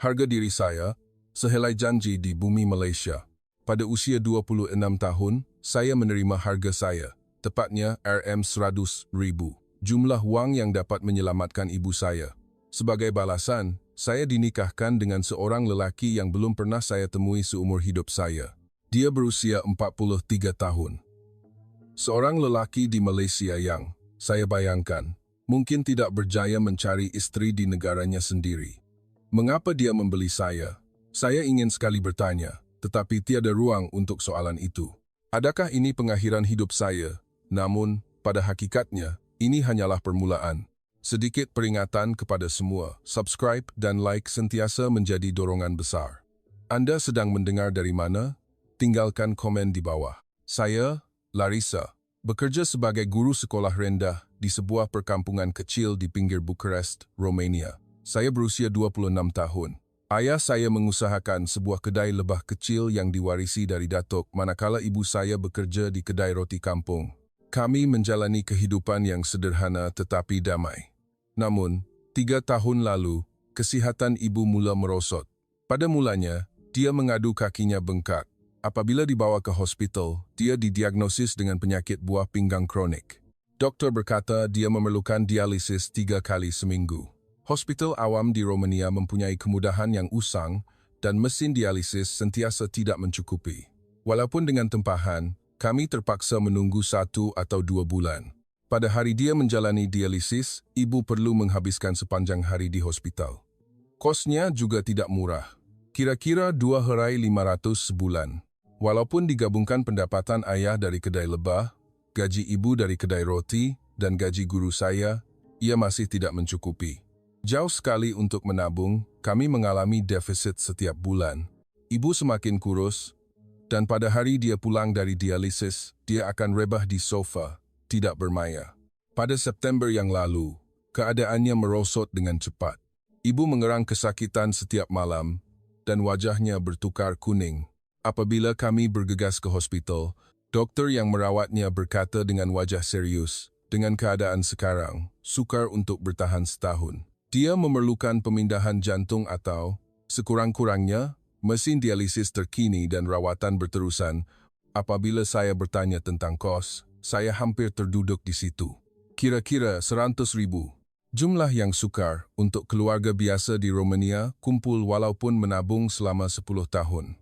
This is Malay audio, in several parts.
Harga diri saya, sehelai janji di bumi Malaysia. Pada usia 26 tahun, saya menerima harga saya, tepatnya RM100,000. Jumlah wang yang dapat menyelamatkan ibu saya. Sebagai balasan, saya dinikahkan dengan seorang lelaki yang belum pernah saya temui seumur hidup saya. Dia berusia 43 tahun. Seorang lelaki di Malaysia yang, saya bayangkan, mungkin tidak berjaya mencari istri di negaranya sendiri. Mengapa dia membeli saya? Saya ingin sekali bertanya, tetapi tiada ruang untuk soalan itu. Adakah ini pengakhiran hidup saya? Namun, pada hakikatnya, ini hanyalah permulaan. Sedikit peringatan kepada semua, subscribe dan like sentiasa menjadi dorongan besar. Anda sedang mendengar dari mana? Tinggalkan komen di bawah. Saya, Larissa, bekerja sebagai guru sekolah rendah di sebuah perkampungan kecil di pinggir Bucharest, Romania. Saya berusia 26 tahun. Ayah saya mengusahakan sebuah kedai lebah kecil yang diwarisi dari datuk manakala ibu saya bekerja di kedai roti kampung. Kami menjalani kehidupan yang sederhana tetapi damai. Namun, 3 tahun lalu, kesihatan ibu mula merosot. Pada mulanya, dia mengadu kakinya bengkak. Apabila dibawa ke hospital, dia didiagnosis dengan penyakit buah pinggang kronik. Dokter berkata dia memerlukan dialisis 3 kali seminggu. Hospital awam di Romania mempunyai kemudahan yang usang dan mesin dialisis sentiasa tidak mencukupi. Walaupun dengan tempahan, kami terpaksa menunggu 1 atau 2 bulan. Pada hari dia menjalani dialisis, ibu perlu menghabiskan sepanjang hari di hospital. Kosnya juga tidak murah, kira-kira 2,500 sebulan. Walaupun digabungkan pendapatan ayah dari kedai lebah, gaji ibu dari kedai roti, dan gaji guru saya, ia masih tidak mencukupi. Jauh sekali untuk menabung, kami mengalami defisit setiap bulan. Ibu semakin kurus, dan pada hari dia pulang dari dialisis, dia akan rebah di sofa, tidak bermaya. Pada September yang lalu, keadaannya merosot dengan cepat. Ibu mengerang kesakitan setiap malam, dan wajahnya bertukar kuning. Apabila kami bergegas ke hospital, dokter yang merawatnya berkata dengan wajah serius, dengan keadaan sekarang, sukar untuk bertahan setahun. Dia memerlukan pemindahan jantung atau, sekurang-kurangnya, mesin dialisis terkini dan rawatan berterusan. Apabila saya bertanya tentang kos, saya hampir terduduk di situ. Kira-kira 100,000. Jumlah yang sukar untuk keluarga biasa di Romania kumpul walaupun menabung selama 10 tahun.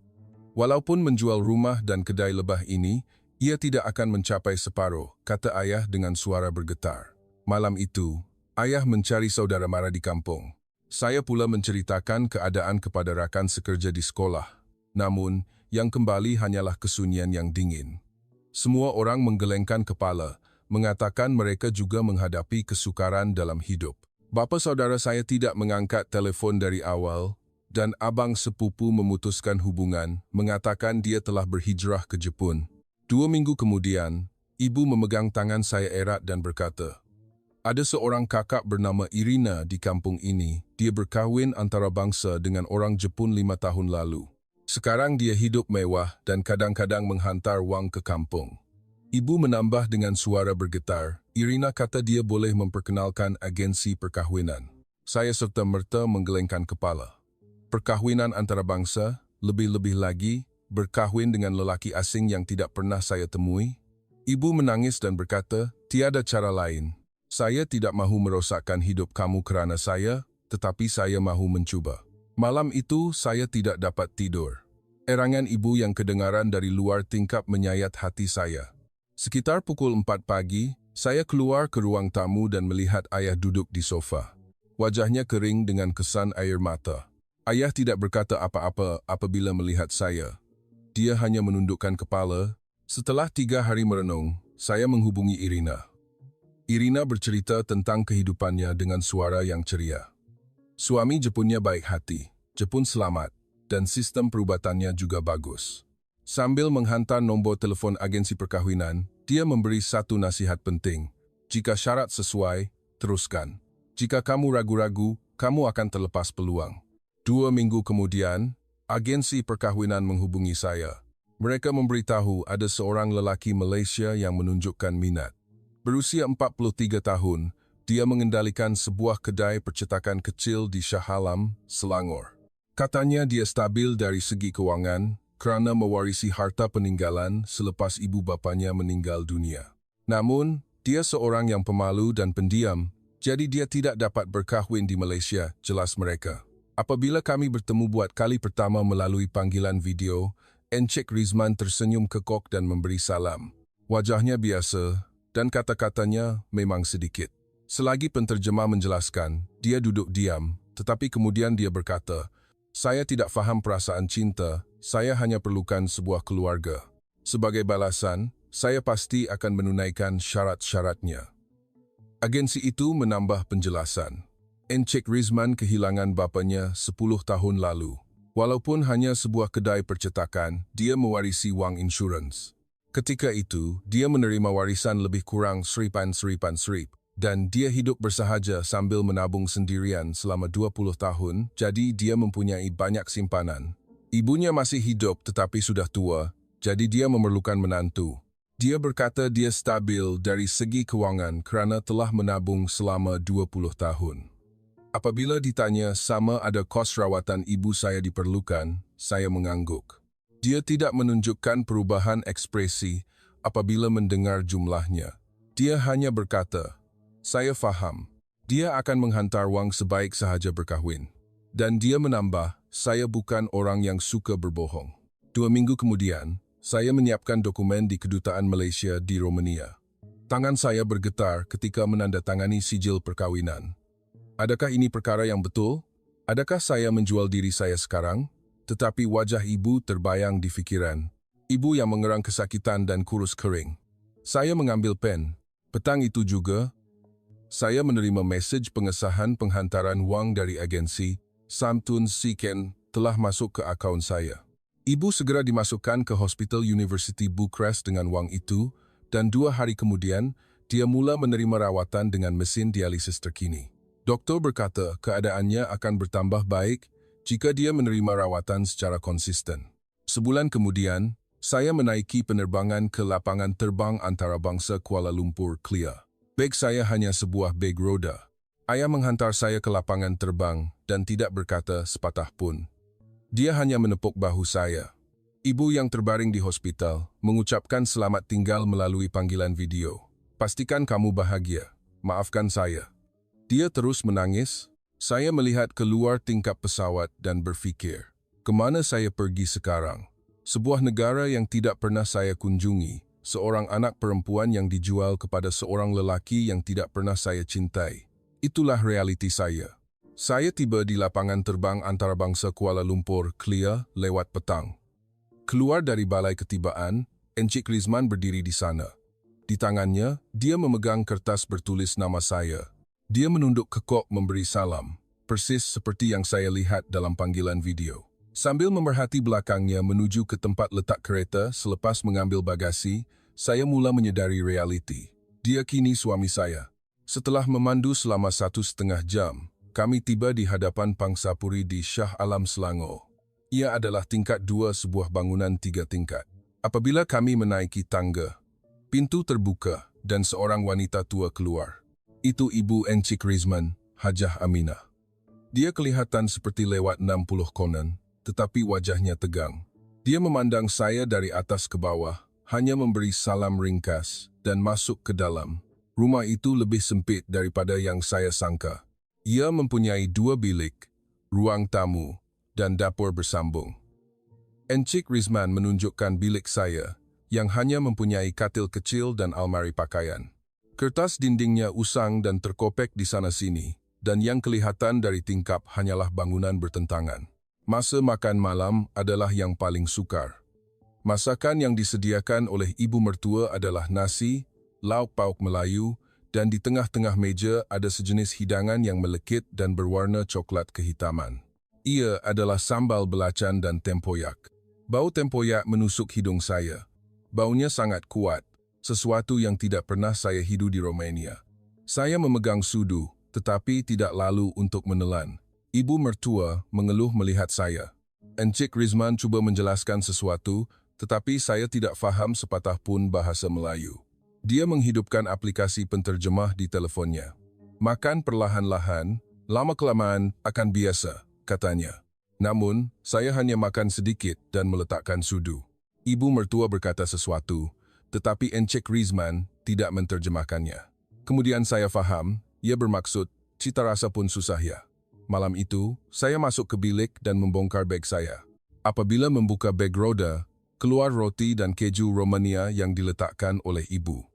Walaupun menjual rumah dan kedai lebah ini, ia tidak akan mencapai separuh, kata ayah dengan suara bergetar. Malam itu, ayah mencari saudara mara di kampung. Saya pula menceritakan keadaan kepada rakan sekerja di sekolah. Namun, yang kembali hanyalah kesunyian yang dingin. Semua orang menggelengkan kepala, mengatakan mereka juga menghadapi kesukaran dalam hidup. Bapa saudara saya tidak mengangkat telefon dari awal, dan abang sepupu memutuskan hubungan, mengatakan dia telah berhijrah ke Jepun. 2 minggu kemudian, ibu memegang tangan saya erat dan berkata, "Ada seorang kakak bernama Irina di kampung ini. Dia berkahwin antarabangsa dengan orang Jepun 5 tahun lalu. Sekarang dia hidup mewah dan kadang-kadang menghantar wang ke kampung." Ibu menambah dengan suara bergetar, "Irina kata dia boleh memperkenalkan agensi perkahwinan." Saya serta-merta menggelengkan kepala. Perkahwinan antarabangsa, lebih-lebih lagi, berkahwin dengan lelaki asing yang tidak pernah saya temui? Ibu menangis dan berkata, "Tiada cara lain. Saya tidak mahu merosakkan hidup kamu kerana saya, tetapi saya mahu mencuba." Malam itu, saya tidak dapat tidur. Erangan ibu yang kedengaran dari luar tingkap menyayat hati saya. Sekitar pukul 4 pagi, saya keluar ke ruang tamu dan melihat ayah duduk di sofa. Wajahnya kering dengan kesan air mata. Ayah tidak berkata apa-apa apabila melihat saya. Dia hanya menundukkan kepala. Setelah 3 hari merenung, saya menghubungi Irina. Irina bercerita tentang kehidupannya dengan suara yang ceria. Suami Jepunnya baik hati, Jepun selamat, dan sistem perubatannya juga bagus. Sambil menghantar nombor telefon agensi perkahwinan, dia memberi satu nasihat penting. Jika syarat sesuai, teruskan. Jika kamu ragu-ragu, kamu akan terlepas peluang. 2 minggu kemudian, agensi perkahwinan menghubungi saya. Mereka memberitahu ada seorang lelaki Malaysia yang menunjukkan minat. Berusia 43 tahun, dia mengendalikan sebuah kedai percetakan kecil di Shah Alam, Selangor. Katanya dia stabil dari segi kewangan kerana mewarisi harta peninggalan selepas ibu bapanya meninggal dunia. Namun, dia seorang yang pemalu dan pendiam, jadi dia tidak dapat berkahwin di Malaysia, jelas mereka. Apabila kami bertemu buat kali pertama melalui panggilan video, Encik Rizman tersenyum kekok dan memberi salam. Wajahnya biasa dan kata-katanya memang sedikit. Selagi penterjemah menjelaskan, dia duduk diam, tetapi kemudian dia berkata, "Saya tidak faham perasaan cinta, saya hanya perlukan sebuah keluarga. Sebagai balasan, saya pasti akan menunaikan syarat-syaratnya." Agensi itu menambah penjelasan. Encik Rizman kehilangan bapanya 10 tahun lalu. Walaupun hanya sebuah kedai percetakan, dia mewarisi wang insurans. Ketika itu, dia menerima warisan lebih kurang Rp1,000 dan dia hidup bersahaja sambil menabung sendirian selama 20 tahun, jadi dia mempunyai banyak simpanan. Ibunya masih hidup tetapi sudah tua, jadi dia memerlukan menantu. Dia berkata dia stabil dari segi kewangan kerana telah menabung selama 20 tahun. Apabila ditanya sama ada kos rawatan ibu saya diperlukan, saya mengangguk. Dia tidak menunjukkan perubahan ekspresi apabila mendengar jumlahnya. Dia hanya berkata, "Saya faham. Dia akan menghantar wang sebaik sahaja berkahwin." Dan dia menambah, "Saya bukan orang yang suka berbohong." 2 minggu kemudian, saya menyiapkan dokumen di Kedutaan Malaysia di Romania. Tangan saya bergetar ketika menandatangani sijil perkawinan. Adakah ini perkara yang betul? Adakah saya menjual diri saya sekarang? Tetapi wajah ibu terbayang di fikiran. Ibu yang mengerang kesakitan dan kurus kering. Saya mengambil pen. Petang itu juga, saya menerima mesej pengesahan penghantaran wang dari agensi Samtun Siken telah masuk ke akaun saya. Ibu segera dimasukkan ke Hospital University Bucharest dengan wang itu dan 2 hari kemudian, dia mula menerima rawatan dengan mesin dialisis terkini. Doktor berkata keadaannya akan bertambah baik jika dia menerima rawatan secara konsisten. Sebulan kemudian, saya menaiki penerbangan ke lapangan terbang antarabangsa Kuala Lumpur Clear. Beg saya hanya sebuah beg roda. Ayah menghantar saya ke lapangan terbang dan tidak berkata sepatah pun. Dia hanya menepuk bahu saya. Ibu yang terbaring di hospital mengucapkan selamat tinggal melalui panggilan video. "Pastikan kamu bahagia. Maafkan saya." Dia terus menangis. Saya melihat keluar tingkap pesawat dan berfikir, kemana saya pergi sekarang? Sebuah negara yang tidak pernah saya kunjungi, seorang anak perempuan yang dijual kepada seorang lelaki yang tidak pernah saya cintai. Itulah realiti saya. Saya tiba di lapangan terbang antarabangsa Kuala Lumpur Clear lewat petang. Keluar dari balai ketibaan, Encik Rizman berdiri di sana. Di tangannya, dia memegang kertas bertulis nama saya. Dia menunduk kekok memberi salam, persis seperti yang saya lihat dalam panggilan video. Sambil memerhati belakangnya menuju ke tempat letak kereta selepas mengambil bagasi, saya mula menyedari realiti. Dia kini suami saya. Setelah memandu selama 1,5 jam, kami tiba di hadapan Pangsapuri di Shah Alam Selangor. Ia adalah tingkat 2 sebuah bangunan 3 tingkat. Apabila kami menaiki tangga, pintu terbuka dan seorang wanita tua keluar. Itu Ibu Encik Rizman, Hajah Aminah. Dia kelihatan seperti lewat 60 konon, tetapi wajahnya tegang. Dia memandang saya dari atas ke bawah, hanya memberi salam ringkas dan masuk ke dalam. Rumah itu lebih sempit daripada yang saya sangka. Ia mempunyai 2 bilik, ruang tamu, dan dapur bersambung. Encik Rizman menunjukkan bilik saya, yang hanya mempunyai katil kecil dan almari pakaian. Kertas dindingnya usang dan terkopek di sana-sini, dan yang kelihatan dari tingkap hanyalah bangunan bertentangan. Masa makan malam adalah yang paling sukar. Masakan yang disediakan oleh ibu mertua adalah nasi, lauk pauk Melayu, dan di tengah-tengah meja ada sejenis hidangan yang melekit dan berwarna coklat kehitaman. Ia adalah sambal belacan dan tempoyak. Bau tempoyak menusuk hidung saya. Baunya sangat kuat. Sesuatu yang tidak pernah saya hidu di Romania. Saya memegang sudu, tetapi tidak lalu untuk menelan. Ibu mertua mengeluh melihat saya. Encik Rizman cuba menjelaskan sesuatu, tetapi saya tidak faham sepatah pun bahasa Melayu. Dia menghidupkan aplikasi penterjemah di teleponnya. "Makan perlahan-lahan, lama-kelamaan akan biasa," katanya. Namun, saya hanya makan sedikit dan meletakkan sudu. Ibu mertua berkata sesuatu, tetapi Encik Rizman tidak menerjemahkannya. Kemudian saya faham, ia bermaksud, cita rasa pun susah ya. Malam itu, saya masuk ke bilik dan membongkar beg saya. Apabila membuka beg roda, keluar roti dan keju Romania yang diletakkan oleh ibu.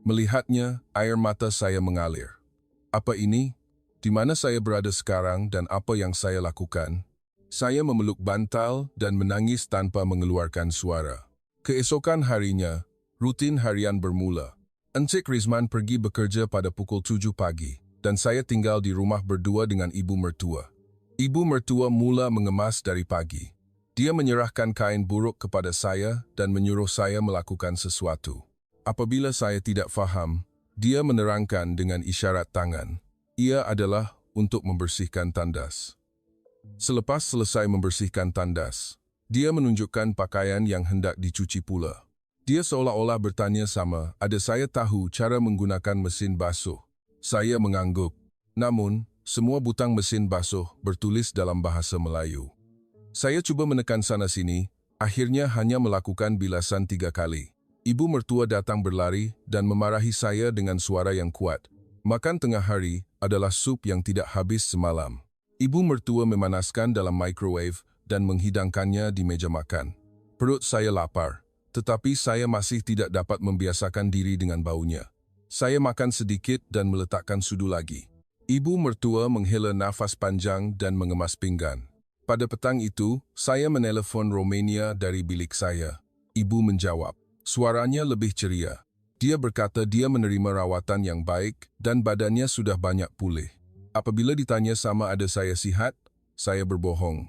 Melihatnya, air mata saya mengalir. Apa ini? Di mana saya berada sekarang dan apa yang saya lakukan? Saya memeluk bantal dan menangis tanpa mengeluarkan suara. Keesokan harinya, rutin harian bermula. Encik Rizman pergi bekerja pada pukul 7 pagi, dan saya tinggal di rumah berdua dengan ibu mertua. Ibu mertua mula mengemas dari pagi. Dia menyerahkan kain buruk kepada saya dan menyuruh saya melakukan sesuatu. Apabila saya tidak faham, dia menerangkan dengan isyarat tangan. Ia adalah untuk membersihkan tandas. Selepas selesai membersihkan tandas, dia menunjukkan pakaian yang hendak dicuci pula. Dia seolah-olah bertanya sama, ada saya tahu cara menggunakan mesin basuh. Saya mengangguk. Namun, semua butang mesin basuh bertulis dalam bahasa Melayu. Saya cuba menekan sana-sini, akhirnya hanya melakukan bilasan 3 kali. Ibu mertua datang berlari dan memarahi saya dengan suara yang kuat. Makan tengah hari adalah sup yang tidak habis semalam. Ibu mertua memanaskan dalam microwave dan menghidangkannya di meja makan. Perut saya lapar, tetapi saya masih tidak dapat membiasakan diri dengan baunya. Saya makan sedikit dan meletakkan sudu lagi. Ibu mertua menghela nafas panjang dan mengemas pinggan. Pada petang itu, saya menelepon Romania dari bilik saya. Ibu menjawab. Suaranya lebih ceria. Dia berkata dia menerima rawatan yang baik dan badannya sudah banyak pulih. Apabila ditanya sama ada saya sihat, saya berbohong.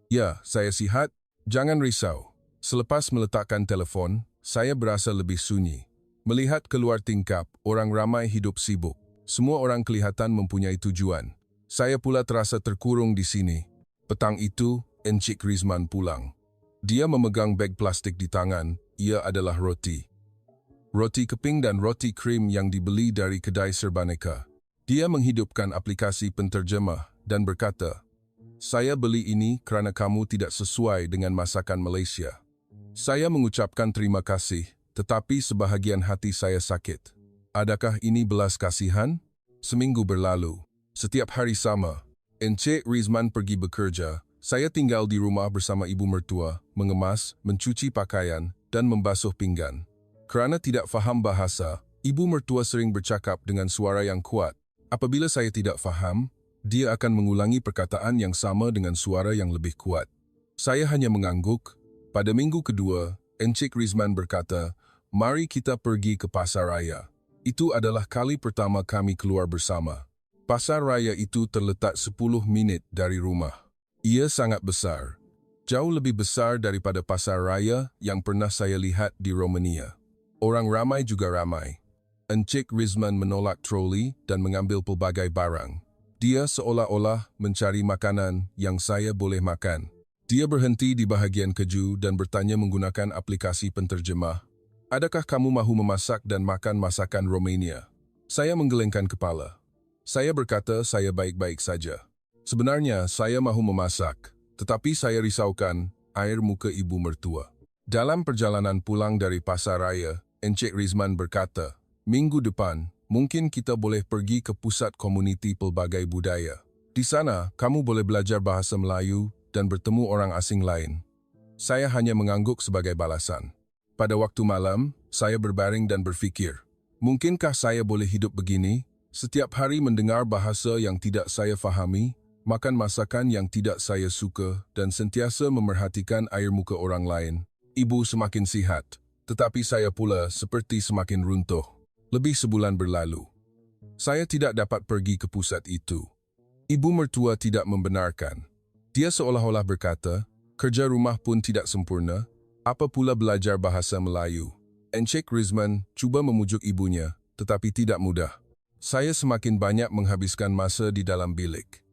Ya, saya sihat, jangan risau. Selepas meletakkan telefon, saya berasa lebih sunyi. Melihat keluar tingkap, orang ramai hidup sibuk. Semua orang kelihatan mempunyai tujuan. Saya pula terasa terkurung di sini. Petang itu, Encik Rizman pulang. Dia memegang beg plastik di tangan, ia adalah roti. Roti keping dan roti krim yang dibeli dari kedai serbaneka. Dia menghidupkan aplikasi penterjemah dan berkata, saya beli ini kerana kamu tidak sesuai dengan masakan Malaysia. Saya mengucapkan terima kasih, tetapi sebahagian hati saya sakit. Adakah ini belas kasihan? Seminggu berlalu. Setiap hari sama, Encik Rizman pergi bekerja. Saya tinggal di rumah bersama ibu mertua, mengemas, mencuci pakaian, dan membasuh pinggan. Kerana tidak faham bahasa, ibu mertua sering bercakap dengan suara yang kuat. Apabila saya tidak faham, dia akan mengulangi perkataan yang sama dengan suara yang lebih kuat. Saya hanya mengangguk. Pada minggu kedua, Encik Rizman berkata, mari kita pergi ke pasar raya. Itu adalah kali pertama kami keluar bersama. Pasar raya itu terletak 10 minit dari rumah. Ia sangat besar. Jauh lebih besar daripada pasar raya yang pernah saya lihat di Romania. Orang ramai juga ramai. Encik Rizman menolak troli dan mengambil pelbagai barang. Dia seolah-olah mencari makanan yang saya boleh makan. Dia berhenti di bahagian keju dan bertanya menggunakan aplikasi penterjemah. Adakah kamu mahu memasak dan makan masakan Romania? Saya menggelengkan kepala. Saya berkata saya baik-baik saja. Sebenarnya saya mahu memasak, tetapi saya risaukan air muka ibu mertua. Dalam perjalanan pulang dari pasar raya, Encik Rizman berkata, minggu depan, mungkin kita boleh pergi ke pusat komuniti pelbagai budaya. Di sana, kamu boleh belajar bahasa Melayu dan bertemu orang asing lain. Saya hanya mengangguk sebagai balasan. Pada waktu malam, saya berbaring dan berfikir, mungkinkah saya boleh hidup begini? Setiap hari mendengar bahasa yang tidak saya fahami, makan masakan yang tidak saya suka, dan sentiasa memerhatikan air muka orang lain. Ibu semakin sihat, tetapi saya pula seperti semakin runtuh. Lebih sebulan berlalu. Saya tidak dapat pergi ke pusat itu. Ibu mertua tidak membenarkan. Dia seolah-olah berkata, kerja rumah pun tidak sempurna, apa pula belajar bahasa Melayu. Encik Rizman cuba memujuk ibunya, tetapi tidak mudah. Saya semakin banyak menghabiskan masa di dalam bilik.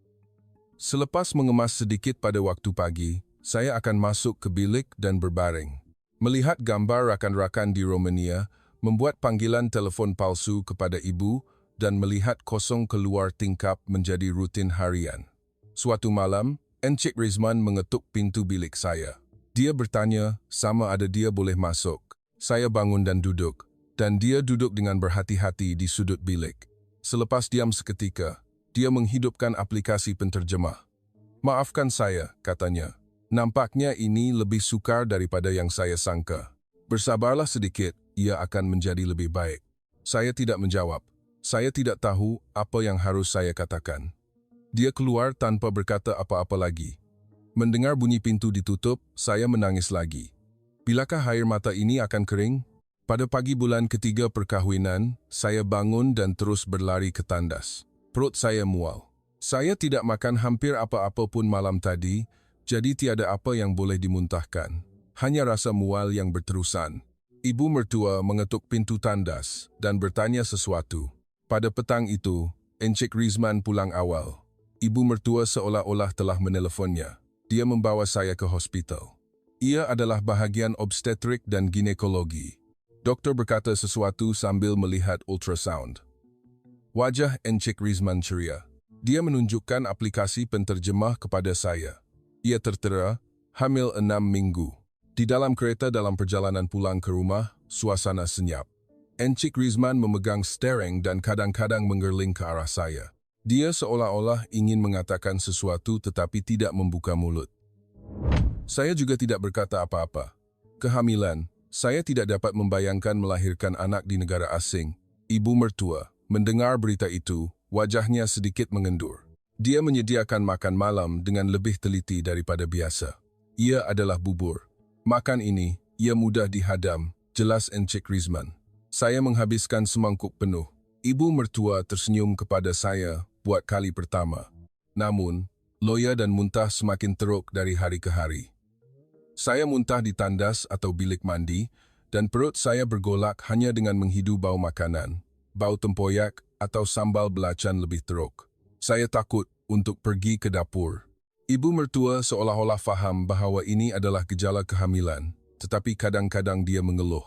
Selepas mengemas sedikit pada waktu pagi, saya akan masuk ke bilik dan berbaring. Melihat gambar rakan-rakan di Romania, membuat panggilan telefon palsu kepada ibu dan melihat kosong keluar tingkap menjadi rutin harian. Suatu malam, Encik Rizman mengetuk pintu bilik saya. Dia bertanya sama ada dia boleh masuk. Saya bangun dan duduk, dan dia duduk dengan berhati-hati di sudut bilik. Selepas diam seketika, dia menghidupkan aplikasi penterjemah. "Maafkan saya," katanya. "Nampaknya ini lebih sukar daripada yang saya sangka. Bersabarlah sedikit, ia akan menjadi lebih baik." Saya tidak menjawab. Saya tidak tahu apa yang harus saya katakan. Dia keluar tanpa berkata apa-apa lagi. Mendengar bunyi pintu ditutup, saya menangis lagi. Bilakah air mata ini akan kering? Pada pagi bulan ketiga perkahwinan, saya bangun dan terus berlari ke tandas. Perut saya mual. Saya tidak makan hampir apa-apa pun malam tadi, jadi tiada apa yang boleh dimuntahkan. Hanya rasa mual yang berterusan. Ibu mertua mengetuk pintu tandas dan bertanya sesuatu. Pada petang itu, Encik Rizman pulang awal. Ibu mertua seolah-olah telah meneleponnya. Dia membawa saya ke hospital. Ia adalah bahagian obstetrik dan ginekologi. Doktor berkata sesuatu sambil melihat ultrasound. Wajah Encik Rizman ceria. Dia menunjukkan aplikasi penterjemah kepada saya. Ia tertera, hamil 6 minggu. Di dalam kereta dalam perjalanan pulang ke rumah, suasana senyap. Encik Rizman memegang steering dan kadang-kadang menggerling ke arah saya. Dia seolah-olah ingin mengatakan sesuatu tetapi tidak membuka mulut. Saya juga tidak berkata apa-apa. Kehamilan, saya tidak dapat membayangkan melahirkan anak di negara asing. Ibu mertua, mendengar berita itu, wajahnya sedikit mengendur. Dia menyediakan makan malam dengan lebih teliti daripada biasa. Ia adalah bubur. Makan ini, ia mudah dihadam, jelas Encik Rizman. Saya menghabiskan semangkuk penuh. Ibu mertua tersenyum kepada saya buat kali pertama. Namun, loya dan muntah semakin teruk dari hari ke hari. Saya muntah di tandas atau bilik mandi, dan perut saya bergolak hanya dengan menghidu bau makanan, bau tempoyak atau sambal belacan lebih teruk. Saya takut untuk pergi ke dapur. Ibu mertua seolah-olah faham bahawa ini adalah gejala kehamilan, tetapi kadang-kadang dia mengeluh.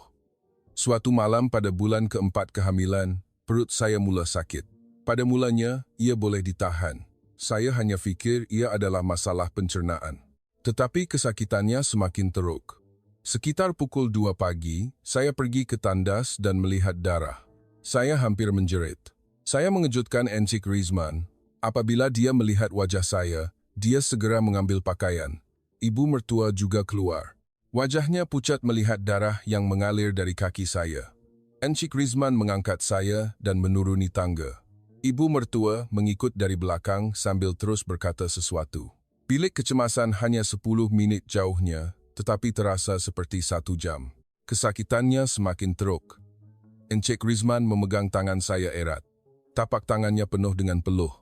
Suatu malam pada bulan keempat kehamilan, perut saya mula sakit. Pada mulanya, ia boleh ditahan. Saya hanya fikir ia adalah masalah pencernaan. Tetapi kesakitannya semakin teruk. Sekitar pukul 2 pagi, saya pergi ke tandas dan melihat darah. Saya hampir menjerit. Saya mengejutkan Encik Rizman. Apabila dia melihat wajah saya, dia segera mengambil pakaian. Ibu mertua juga keluar. Wajahnya pucat melihat darah yang mengalir dari kaki saya. Encik Rizman mengangkat saya dan menuruni tangga. Ibu mertua mengikut dari belakang sambil terus berkata sesuatu. Bilik kecemasan hanya 10 minit jauhnya, tetapi terasa seperti 1 jam. Kesakitannya semakin teruk. Encik Rizman memegang tangan saya erat. Tapak tangannya penuh dengan peluh.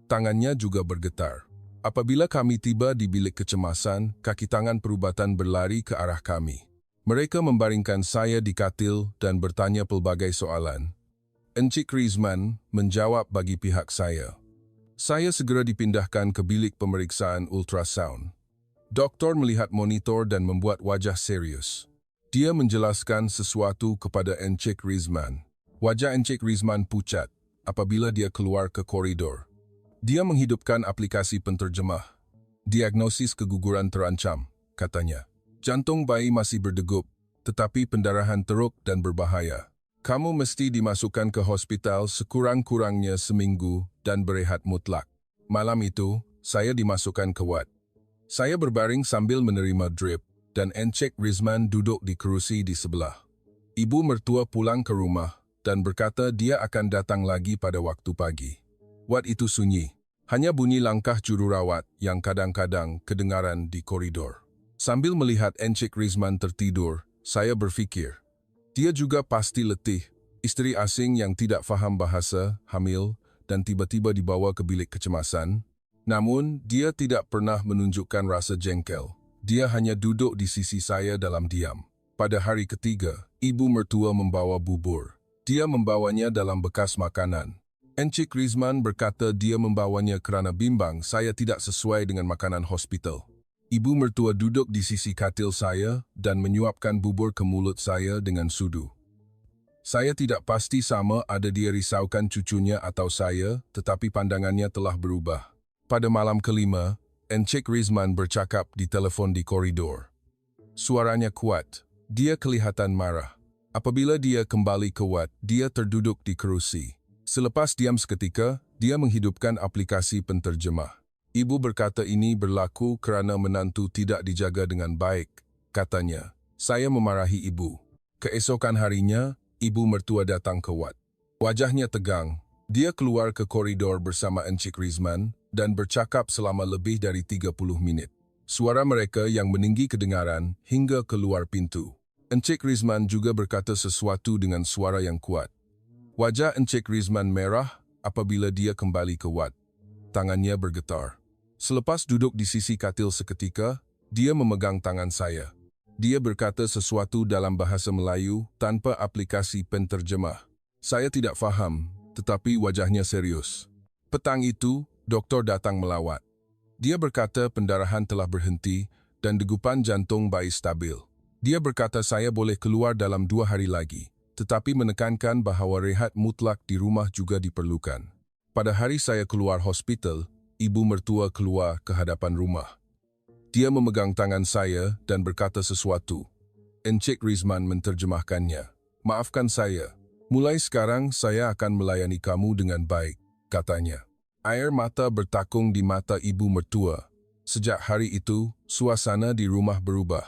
Tangannya juga bergetar. Apabila kami tiba di bilik kecemasan, kaki tangan perubatan berlari ke arah kami. Mereka membaringkan saya di katil dan bertanya pelbagai soalan. Encik Rizman menjawab bagi pihak saya. Saya segera dipindahkan ke bilik pemeriksaan ultrasound. Doktor melihat monitor dan membuat wajah serius. Dia menjelaskan sesuatu kepada Encik Rizman. Wajah Encik Rizman pucat apabila dia keluar ke koridor. Dia menghidupkan aplikasi penterjemah. Diagnosis keguguran terancam, katanya. Jantung bayi masih berdegup, tetapi pendarahan teruk dan berbahaya. Kamu mesti dimasukkan ke hospital sekurang-kurangnya seminggu dan berehat mutlak. Malam itu, saya dimasukkan ke ward. Saya berbaring sambil menerima drip, dan Encik Rizman duduk di kerusi di sebelah. Ibu mertua pulang ke rumah dan berkata dia akan datang lagi pada waktu pagi. Ward itu sunyi. Hanya bunyi langkah jururawat yang kadang-kadang kedengaran di koridor. Sambil melihat Encik Rizman tertidur, saya berfikir, dia juga pasti letih. Isteri asing yang tidak faham bahasa, hamil, dan tiba-tiba dibawa ke bilik kecemasan. Namun, dia tidak pernah menunjukkan rasa jengkel. Dia hanya duduk di sisi saya dalam diam. Pada hari ketiga, ibu mertua membawa bubur. Dia membawanya dalam bekas makanan. Encik Rizman berkata dia membawanya kerana bimbang saya tidak sesuai dengan makanan hospital. Ibu mertua duduk di sisi katil saya dan menyuapkan bubur ke mulut saya dengan sudu. Saya tidak pasti sama ada dia risaukan cucunya atau saya, tetapi pandangannya telah berubah. Pada malam kelima, Encik Rizman bercakap di telefon di koridor. Suaranya kuat. Dia kelihatan marah. Apabila dia kembali ke Wat, dia terduduk di kerusi. Selepas diam seketika, dia menghidupkan aplikasi penterjemah. Ibu berkata ini berlaku kerana menantu tidak dijaga dengan baik, katanya. Saya memarahi ibu. Keesokan harinya, ibu mertua datang ke Wat. Wajahnya tegang. Dia keluar ke koridor bersama Encik Rizman dan bercakap selama lebih dari 30 minit. Suara mereka yang meninggi kedengaran hingga keluar pintu. Encik Rizman juga berkata sesuatu dengan suara yang kuat. Wajah Encik Rizman merah apabila dia kembali ke Wat. Tangannya bergetar. Selepas duduk di sisi katil seketika, dia memegang tangan saya. Dia berkata sesuatu dalam bahasa Melayu tanpa aplikasi penterjemah. Saya tidak faham, tetapi wajahnya serius. Petang itu, doktor datang melawat. Dia berkata pendarahan telah berhenti dan degupan jantung bayi stabil. Dia berkata saya boleh keluar dalam 2 hari lagi, tetapi menekankan bahawa rehat mutlak di rumah juga diperlukan. Pada hari saya keluar hospital, ibu mertua keluar ke hadapan rumah. Dia memegang tangan saya dan berkata sesuatu. Encik Rizman menterjemahkannya. Maafkan saya. Mulai sekarang saya akan melayani kamu dengan baik, katanya. Air mata bertakung di mata ibu mertua. Sejak hari itu, suasana di rumah berubah.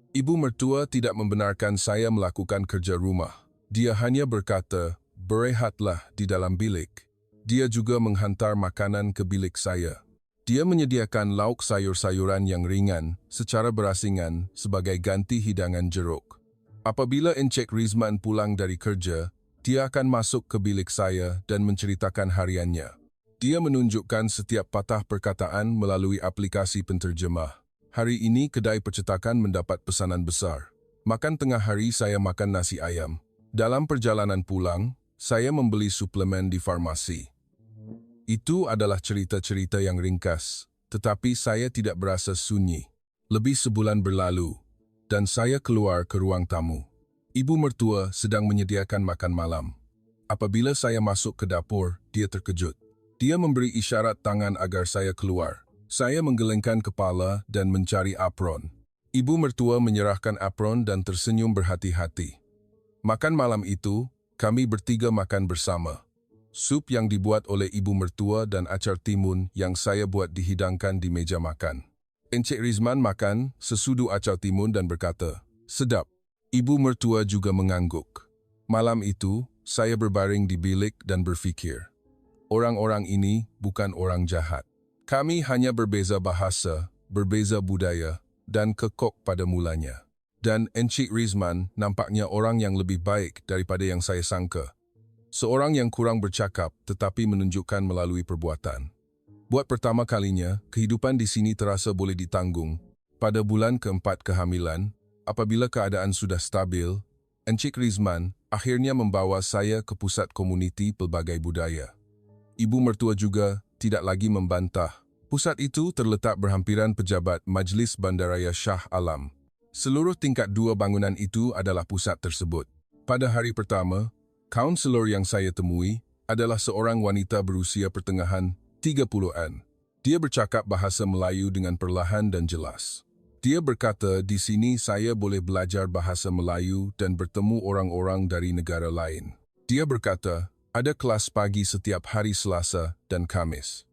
Ibu mertua tidak membenarkan saya melakukan kerja rumah. Dia hanya berkata, berehatlah di dalam bilik. Dia juga menghantar makanan ke bilik saya. Dia menyediakan lauk sayur-sayuran yang ringan secara berasingan sebagai ganti hidangan jeruk. Apabila Encik Rizman pulang dari kerja, dia akan masuk ke bilik saya dan menceritakan hariannya. Dia menunjukkan setiap patah perkataan melalui aplikasi penterjemah. Hari ini kedai percetakan mendapat pesanan besar. Makan tengah hari saya makan nasi ayam. Dalam perjalanan pulang, saya membeli suplemen di farmasi. Itu adalah cerita-cerita yang ringkas, tetapi saya tidak berasa sunyi. Lebih sebulan berlalu, dan saya keluar ke ruang tamu. Ibu mertua sedang menyediakan makan malam. Apabila saya masuk ke dapur, dia terkejut. Dia memberi isyarat tangan agar saya keluar. Saya menggelengkan kepala dan mencari apron. Ibu mertua menyerahkan apron dan tersenyum berhati-hati. Makan malam itu, kami bertiga makan bersama. Sup yang dibuat oleh ibu mertua dan acar timun yang saya buat dihidangkan di meja makan. Encik Rizman makan sesudu acar timun dan berkata, sedap. Ibu mertua juga mengangguk. Malam itu, saya berbaring di bilik dan berfikir. Orang-orang ini bukan orang jahat. Kami hanya berbeza bahasa, berbeza budaya, dan kekok pada mulanya. Dan Encik Rizman nampaknya orang yang lebih baik daripada yang saya sangka. Seorang yang kurang bercakap tetapi menunjukkan melalui perbuatan. Buat pertama kalinya, kehidupan di sini terasa boleh ditanggung. Pada bulan keempat kehamilan, apabila keadaan sudah stabil, Encik Rizman akhirnya membawa saya ke pusat komuniti pelbagai budaya. Ibu mertua juga tidak lagi membantah. Pusat itu terletak berhampiran pejabat Majlis Bandaraya Shah Alam. Seluruh tingkat 2 bangunan itu adalah pusat tersebut. Pada hari pertama, kaunselor yang saya temui adalah seorang wanita berusia pertengahan 30-an. Dia bercakap bahasa Melayu dengan perlahan dan jelas. Dia berkata di sini saya boleh belajar bahasa Melayu dan bertemu orang-orang dari negara lain. Dia berkata, ada kelas pagi setiap hari Selasa dan Khamis.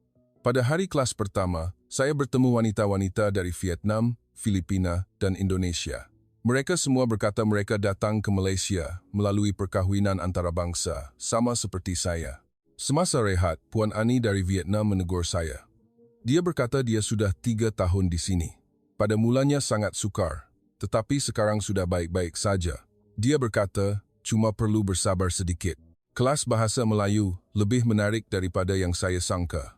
Pada hari kelas pertama, saya bertemu wanita-wanita dari Vietnam, Filipina, dan Indonesia. Mereka semua berkata mereka datang ke Malaysia melalui perkahwinan antarabangsa, sama seperti saya. Semasa rehat, Puan Ani dari Vietnam menegur saya. Dia berkata dia sudah 3 tahun di sini. Pada mulanya sangat sukar, tetapi sekarang sudah baik-baik saja. Dia berkata, cuma perlu bersabar sedikit. Kelas bahasa Melayu lebih menarik daripada yang saya sangka.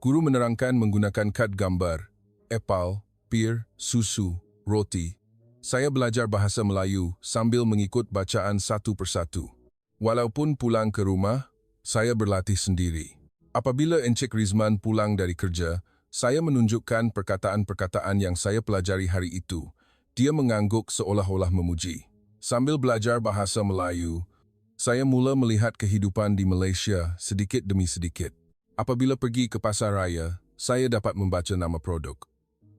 Guru menerangkan menggunakan kad gambar, epal, pir, susu, roti. Saya belajar bahasa Melayu sambil mengikut bacaan satu persatu. Walaupun pulang ke rumah, saya berlatih sendiri. Apabila Encik Rizman pulang dari kerja, saya menunjukkan perkataan-perkataan yang saya pelajari hari itu. Dia mengangguk seolah-olah memuji. Sambil belajar bahasa Melayu, saya mula melihat kehidupan di Malaysia sedikit demi sedikit. Apabila pergi ke pasar raya, saya dapat membaca nama produk.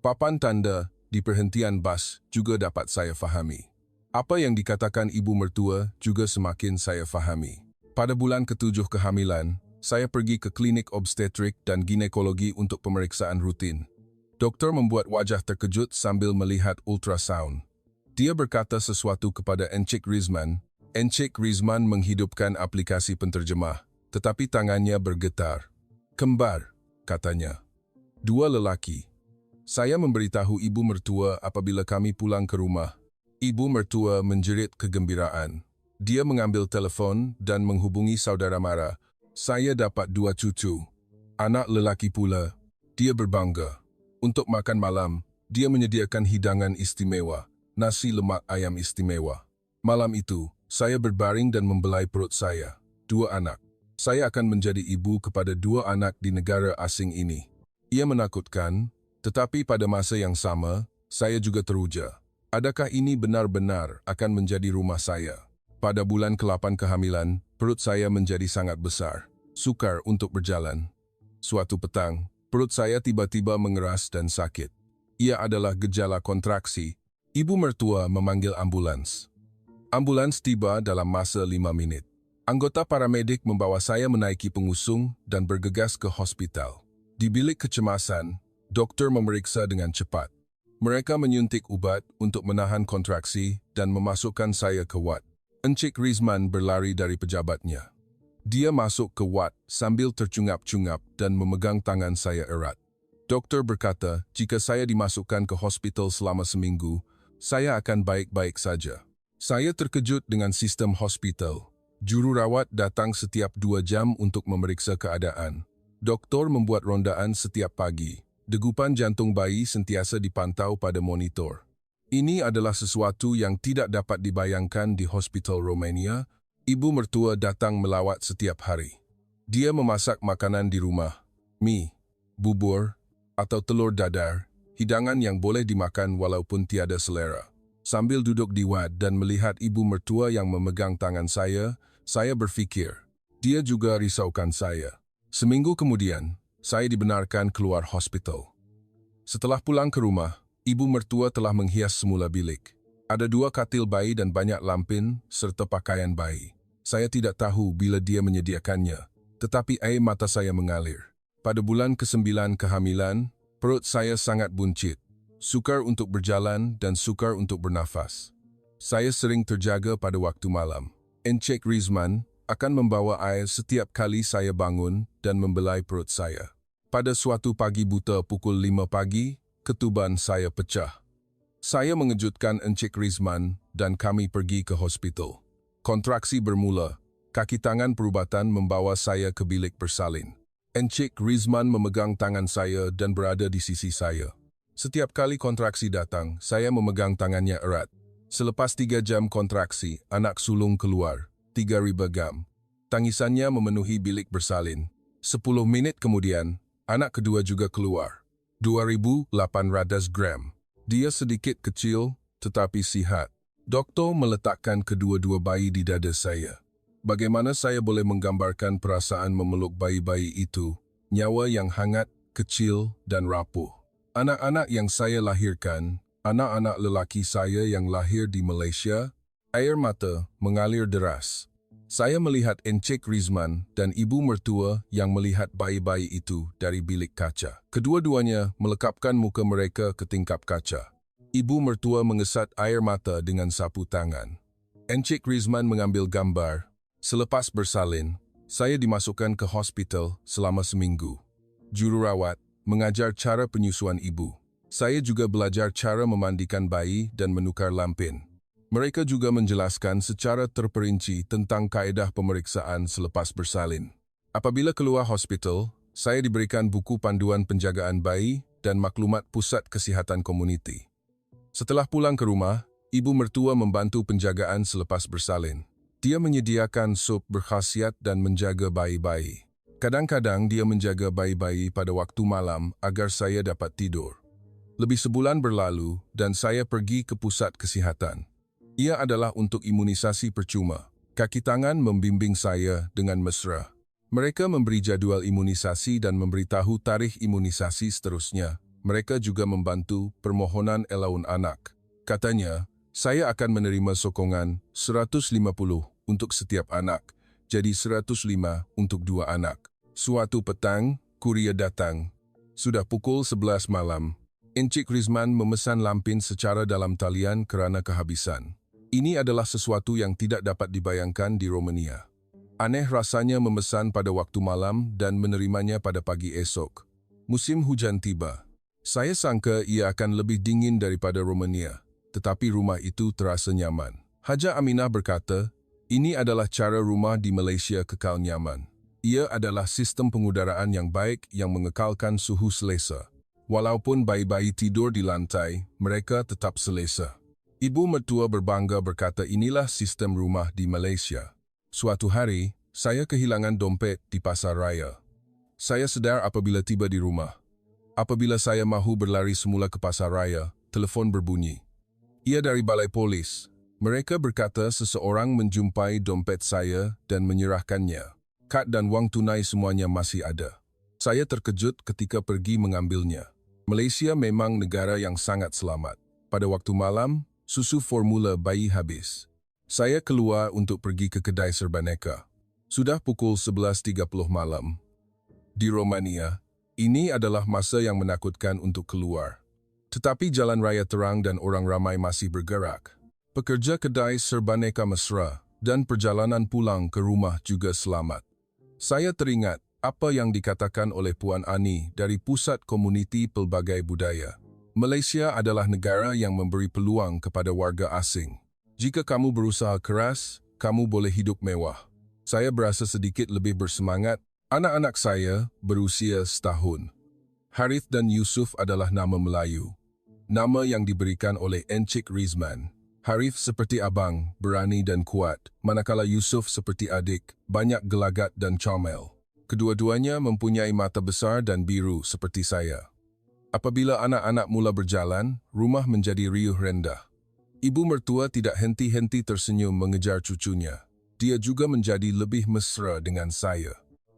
Papan tanda di perhentian bas juga dapat saya fahami. Apa yang dikatakan ibu mertua juga semakin saya fahami. Pada bulan ke-7 kehamilan, saya pergi ke klinik obstetrik dan ginekologi untuk pemeriksaan rutin. Dokter membuat wajah terkejut sambil melihat ultrasound. Dia berkata sesuatu kepada Encik Rizman. Encik Rizman menghidupkan aplikasi penterjemah, tetapi tangannya bergetar. Kembar, katanya. 2 lelaki. Saya memberitahu ibu mertua apabila kami pulang ke rumah. Ibu mertua menjerit kegembiraan. Dia mengambil telefon dan menghubungi saudara mara. Saya dapat 2 cucu. Anak lelaki pula. Dia berbangga. Untuk makan malam, dia menyediakan hidangan istimewa, nasi lemak ayam istimewa. Malam itu, saya berbaring dan membelai perut saya. 2 anak. Saya akan menjadi ibu kepada 2 anak di negara asing ini. Ia menakutkan, tetapi pada masa yang sama, saya juga teruja. Adakah ini benar-benar akan menjadi rumah saya? Pada bulan ke-8 kehamilan, perut saya menjadi sangat besar, sukar untuk berjalan. Suatu petang, perut saya tiba-tiba mengeras dan sakit. Ia adalah gejala kontraksi. Ibu mertua memanggil ambulans. Ambulans tiba dalam masa 5 menit. Anggota paramedik membawa saya menaiki pengusung dan bergegas ke hospital. Di bilik kecemasan, dokter memeriksa dengan cepat. Mereka menyuntik ubat untuk menahan kontraksi dan memasukkan saya ke wad. Encik Rizman berlari dari pejabatnya. Dia masuk ke wad sambil tercungap-cungap dan memegang tangan saya erat. Dokter berkata, jika saya dimasukkan ke hospital selama seminggu, saya akan baik-baik saja. Saya terkejut dengan sistem hospital. Jururawat datang setiap 2 jam untuk memeriksa keadaan. Doktor membuat rondaan setiap pagi. Degupan jantung bayi sentiasa dipantau pada monitor. Ini adalah sesuatu yang tidak dapat dibayangkan di hospital Romania. Ibu mertua datang melawat setiap hari. Dia memasak makanan di rumah. Mie, bubur, atau telur dadar, hidangan yang boleh dimakan walaupun tiada selera. Sambil duduk di wad dan melihat ibu mertua yang memegang tangan saya berfikir, dia juga risaukan saya. Seminggu kemudian, saya dibenarkan keluar hospital. Setelah pulang ke rumah, ibu mertua telah menghias semula bilik. Ada 2 katil bayi dan banyak lampin serta pakaian bayi. Saya tidak tahu bila dia menyediakannya, tetapi air mata saya mengalir. Pada bulan ke-9 kehamilan, perut saya sangat buncit, sukar untuk berjalan dan sukar untuk bernafas. Saya sering terjaga pada waktu malam. Encik Rizman akan membawa air setiap kali saya bangun dan membelai perut saya. Pada suatu pagi buta pukul 5 pagi, ketuban saya pecah. Saya mengejutkan Encik Rizman dan kami pergi ke hospital. Kontraksi bermula. Kaki tangan perubatan membawa saya ke bilik bersalin. Encik Rizman memegang tangan saya dan berada di sisi saya. Setiap kali kontraksi datang, saya memegang tangannya erat. Selepas 3 jam kontraksi, anak sulung keluar, 3.000 gram. Tangisannya memenuhi bilik bersalin. 10 menit kemudian, anak kedua juga keluar, 2.800 gram. Dia sedikit kecil, tetapi sihat. Doktor meletakkan kedua-dua bayi di dada saya. Bagaimana saya boleh menggambarkan perasaan memeluk bayi-bayi itu, nyawa yang hangat, kecil, dan rapuh. Anak-anak yang saya lahirkan, anak-anak lelaki saya yang lahir di Malaysia, air mata mengalir deras. Saya melihat Encik Rizman dan ibu mertua yang melihat bayi-bayi itu dari bilik kaca. Kedua-duanya melekapkan muka mereka ke tingkap kaca. Ibu mertua mengesat air mata dengan sapu tangan. Encik Rizman mengambil gambar. Selepas bersalin, saya dimasukkan ke hospital selama seminggu. Jururawat mengajar cara penyusuan ibu. Saya juga belajar cara memandikan bayi dan menukar lampin. Mereka juga menjelaskan secara terperinci tentang kaedah pemeriksaan selepas bersalin. Apabila keluar hospital, saya diberikan buku panduan penjagaan bayi dan maklumat pusat kesihatan komuniti. Setelah pulang ke rumah, ibu mertua membantu penjagaan selepas bersalin. Dia menyediakan sup berkhasiat dan menjaga bayi-bayi. Kadang-kadang dia menjaga bayi-bayi pada waktu malam agar saya dapat tidur. Lebih sebulan berlalu dan saya pergi ke pusat kesihatan. Ia adalah untuk imunisasi percuma. Kaki tangan membimbing saya dengan mesra. Mereka memberi jadual imunisasi dan memberitahu tarikh imunisasi seterusnya. Mereka juga membantu permohonan allowance anak. Katanya, saya akan menerima sokongan 150 untuk setiap anak, jadi 105 untuk 2 anak. Suatu petang, kurier datang. Sudah pukul 11 malam. Encik Rizman memesan lampin secara dalam talian kerana kehabisan. Ini adalah sesuatu yang tidak dapat dibayangkan di Romania. Aneh rasanya memesan pada waktu malam dan menerimanya pada pagi esok. Musim hujan tiba. Saya sangka ia akan lebih dingin daripada Romania, tetapi rumah itu terasa nyaman. Haja Aminah berkata, ini adalah cara rumah di Malaysia kekal nyaman. Ia adalah sistem pengudaraan yang baik yang mengekalkan suhu selesa. Walaupun bayi-bayi tidur di lantai, mereka tetap selesa. Ibu mertua berbangga berkata inilah sistem rumah di Malaysia. Suatu hari, saya kehilangan dompet di pasar raya. Saya sedar apabila tiba di rumah. Apabila saya mahu berlari semula ke pasar raya, telefon berbunyi. Ia dari balai polis. Mereka berkata seseorang menjumpai dompet saya dan menyerahkannya. Kad dan wang tunai semuanya masih ada. Saya terkejut ketika pergi mengambilnya. Malaysia memang negara yang sangat selamat. Pada waktu malam, susu formula bayi habis. Saya keluar untuk pergi ke kedai serbaneka. Sudah pukul 11.30 malam. Di Romania, ini adalah masa yang menakutkan untuk keluar. Tetapi jalan raya terang dan orang ramai masih bergerak. Pekerja kedai serbaneka mesra dan perjalanan pulang ke rumah juga selamat. Saya teringat apa yang dikatakan oleh Puan Ani dari Pusat Komuniti Pelbagai Budaya. Malaysia adalah negara yang memberi peluang kepada warga asing. Jika kamu berusaha keras, kamu boleh hidup mewah. Saya berasa sedikit lebih bersemangat. Anak-anak saya berusia setahun. Harith dan Yusuf adalah nama Melayu. Nama yang diberikan oleh Encik Rizman. Harith seperti abang, berani dan kuat, manakala Yusuf seperti adik, banyak gelagat dan comel. Kedua-duanya mempunyai mata besar dan biru seperti saya. Apabila anak-anak mula berjalan, rumah menjadi riuh rendah. Ibu mertua tidak henti-henti tersenyum mengejar cucunya. Dia juga menjadi lebih mesra dengan saya.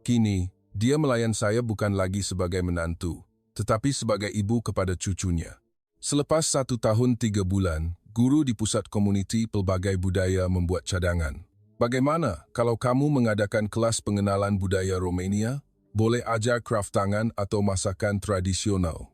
Kini, dia melayan saya bukan lagi sebagai menantu, tetapi sebagai ibu kepada cucunya. Selepas 1 tahun 3 bulan, guru di Pusat Komuniti Pelbagai Budaya membuat cadangan. Bagaimana kalau kamu mengadakan kelas pengenalan budaya Romania? Boleh ajar kraft tangan atau masakan tradisional.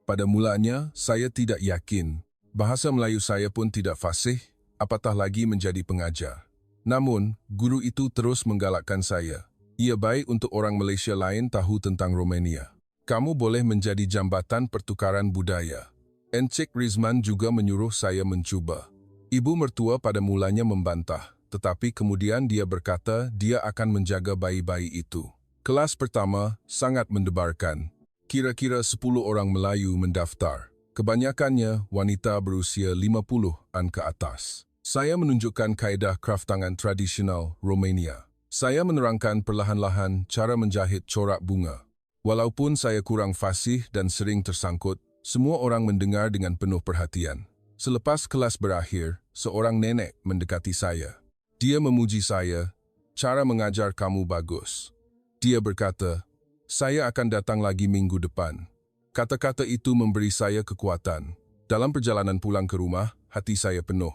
Pada mulanya, saya tidak yakin. Bahasa Melayu saya pun tidak fasih, apatah lagi menjadi pengajar. Namun, guru itu terus menggalakkan saya. Ia baik untuk orang Malaysia lain tahu tentang Romania. Kamu boleh menjadi jambatan pertukaran budaya. Encik Rizman juga menyuruh saya mencuba. Ibu mertua pada mulanya membantah, tetapi kemudian dia berkata dia akan menjaga bayi-bayi itu. Kelas pertama sangat mendebarkan. Kira-kira 10 orang Melayu mendaftar. Kebanyakannya wanita berusia 50-an ke atas. Saya menunjukkan kaedah kraft tangan tradisional Romania. Saya menerangkan perlahan-lahan cara menjahit corak bunga. Walaupun saya kurang fasih dan sering tersangkut, semua orang mendengar dengan penuh perhatian. Selepas kelas berakhir, seorang nenek mendekati saya. Dia memuji saya, cara mengajar kamu bagus. Dia berkata, saya akan datang lagi minggu depan. Kata-kata itu memberi saya kekuatan. Dalam perjalanan pulang ke rumah, hati saya penuh.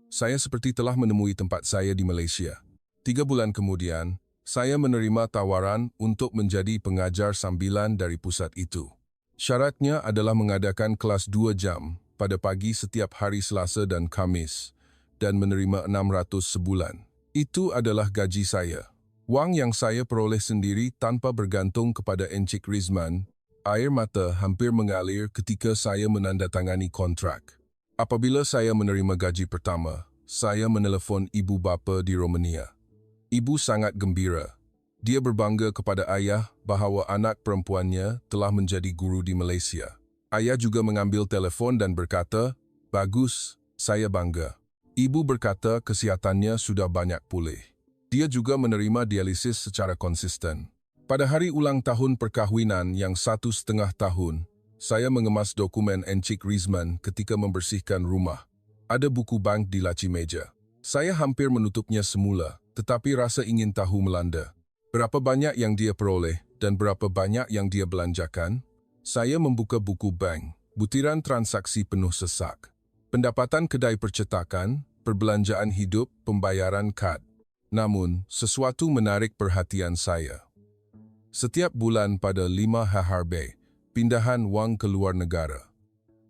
Saya seperti telah menemui tempat saya di Malaysia. 3 bulan kemudian, saya menerima tawaran untuk menjadi pengajar sambilan dari pusat itu. Syaratnya adalah mengadakan kelas 2 jam pada pagi setiap hari Selasa dan Khamis dan menerima 600 sebulan. Itu adalah gaji saya. Wang yang saya peroleh sendiri tanpa bergantung kepada Encik Rizman. Air mata hampir mengalir ketika saya menandatangani kontrak. Apabila saya menerima gaji pertama, saya menelefon ibu bapa di Romania. Ibu sangat gembira. Dia berbangga kepada ayah bahawa anak perempuannya telah menjadi guru di Malaysia. Ayah juga mengambil telefon dan berkata, bagus, saya bangga. Ibu berkata kesihatannya sudah banyak pulih. Dia juga menerima dialisis secara konsisten. Pada hari ulang tahun perkahwinan yang 1,5 tahun, saya mengemas dokumen Encik Rizman ketika membersihkan rumah. Ada buku bank di laci meja. Saya hampir menutupnya semula, tetapi rasa ingin tahu melanda. Berapa banyak yang dia peroleh dan berapa banyak yang dia belanjakan? Saya membuka buku bank, butiran transaksi penuh sesak. Pendapatan kedai percetakan, perbelanjaan hidup, pembayaran kad. Namun, sesuatu menarik perhatian saya. Setiap bulan pada 5 HRB, pindahan wang ke luar negara.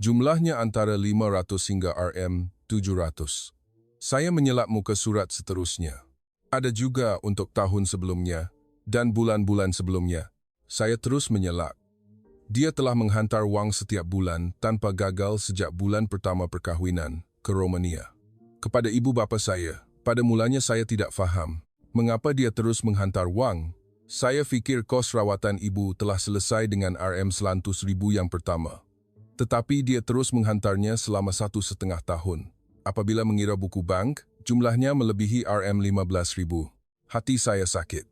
Jumlahnya antara 500 hingga Rm700. Saya menyelap muka surat seterusnya. Ada juga untuk tahun sebelumnya dan bulan-bulan sebelumnya. Saya terus menyelap. Dia telah menghantar wang setiap bulan tanpa gagal sejak bulan pertama perkahwinan ke Romania. Kepada ibu bapa saya, pada mulanya saya tidak faham mengapa dia terus menghantar wang. Saya fikir kos rawatan ibu telah selesai dengan Rm100.000 yang pertama. Tetapi dia terus menghantarnya selama 1,5 tahun. Apabila mengira buku bank, jumlahnya melebihi Rm15.000. Hati saya sakit.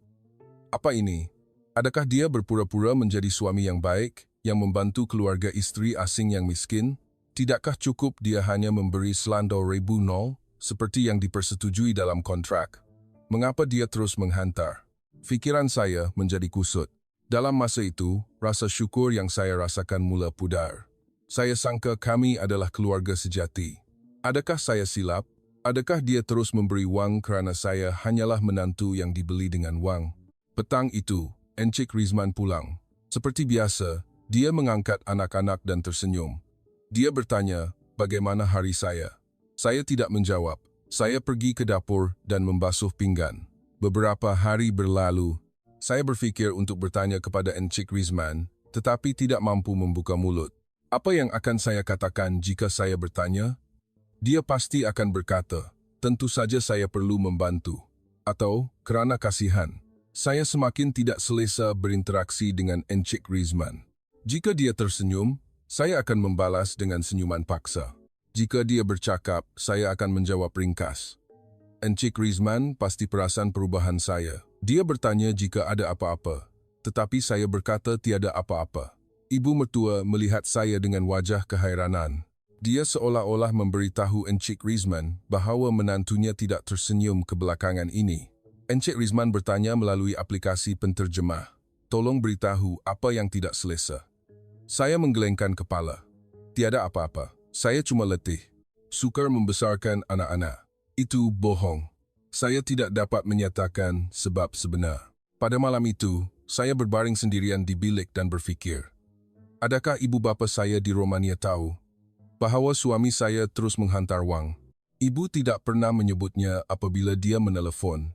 Apa ini? Adakah dia berpura-pura menjadi suami yang baik, yang membantu keluarga istri asing yang miskin? Tidakkah cukup dia hanya memberi selando ribu nol, seperti yang dipersetujui dalam kontrak? Mengapa dia terus menghantar? Fikiran saya menjadi kusut. Dalam masa itu, rasa syukur yang saya rasakan mula pudar. Saya sangka kami adalah keluarga sejati. Adakah saya silap? Adakah dia terus memberi wang kerana saya hanyalah menantu yang dibeli dengan wang? Petang itu, Encik Rizman pulang. Seperti biasa, dia mengangkat anak-anak dan tersenyum. Dia bertanya, bagaimana hari saya? Saya tidak menjawab. Saya pergi ke dapur dan membasuh pinggan. Beberapa hari berlalu, saya berfikir untuk bertanya kepada Encik Rizman, tetapi tidak mampu membuka mulut. Apa yang akan saya katakan jika saya bertanya? Dia pasti akan berkata, tentu saja saya perlu membantu. Atau, kerana kasihan. Saya semakin tidak selesa berinteraksi dengan Encik Rizman. Jika dia tersenyum, saya akan membalas dengan senyuman paksa. Jika dia bercakap, saya akan menjawab ringkas. Encik Rizman pasti perasan perubahan saya. Dia bertanya jika ada apa-apa, tetapi saya berkata tiada apa-apa. Ibu mertua melihat saya dengan wajah kehairanan. Dia seolah-olah memberitahu Encik Rizman bahawa menantunya tidak tersenyum kebelakangan ini. Encik Rizman bertanya melalui aplikasi penterjemah. Tolong beritahu apa yang tidak selesa. Saya menggelengkan kepala. Tiada apa-apa. Saya cuma letih. Sukar membesarkan anak-anak. Itu bohong. Saya tidak dapat menyatakan sebab sebenar. Pada malam itu, saya berbaring sendirian di bilik dan berfikir. Adakah ibu bapa saya di Romania tahu bahawa suami saya terus menghantar wang? Ibu tidak pernah menyebutnya apabila dia menelepon.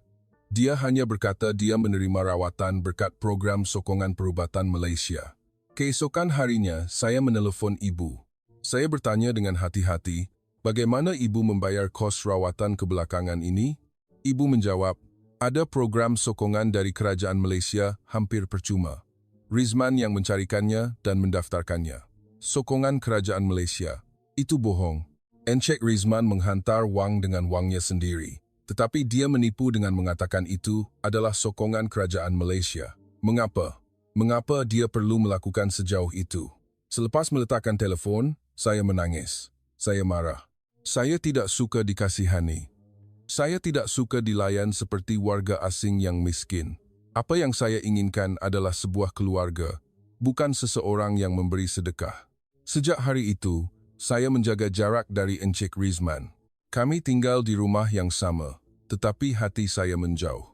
Dia hanya berkata dia menerima rawatan berkat program sokongan perubatan Malaysia. Keesokan harinya, saya menelepon ibu. Saya bertanya dengan hati-hati, bagaimana ibu membayar kos rawatan kebelakangan ini? Ibu menjawab, ada program sokongan dari kerajaan Malaysia hampir percuma. Rizman yang mencarikannya dan mendaftarkannya. Sokongan kerajaan Malaysia. Itu bohong. Encik Rizman menghantar wang dengan wangnya sendiri. Tetapi dia menipu dengan mengatakan itu adalah sokongan kerajaan Malaysia. Mengapa? Mengapa dia perlu melakukan sejauh itu? Selepas meletakkan telefon, saya menangis. Saya marah. Saya tidak suka dikasihani. Saya tidak suka dilayan seperti warga asing yang miskin. Apa yang saya inginkan adalah sebuah keluarga, bukan seseorang yang memberi sedekah. Sejak hari itu, saya menjaga jarak dari Encik Rizman. Kami tinggal di rumah yang sama, tetapi hati saya menjauh.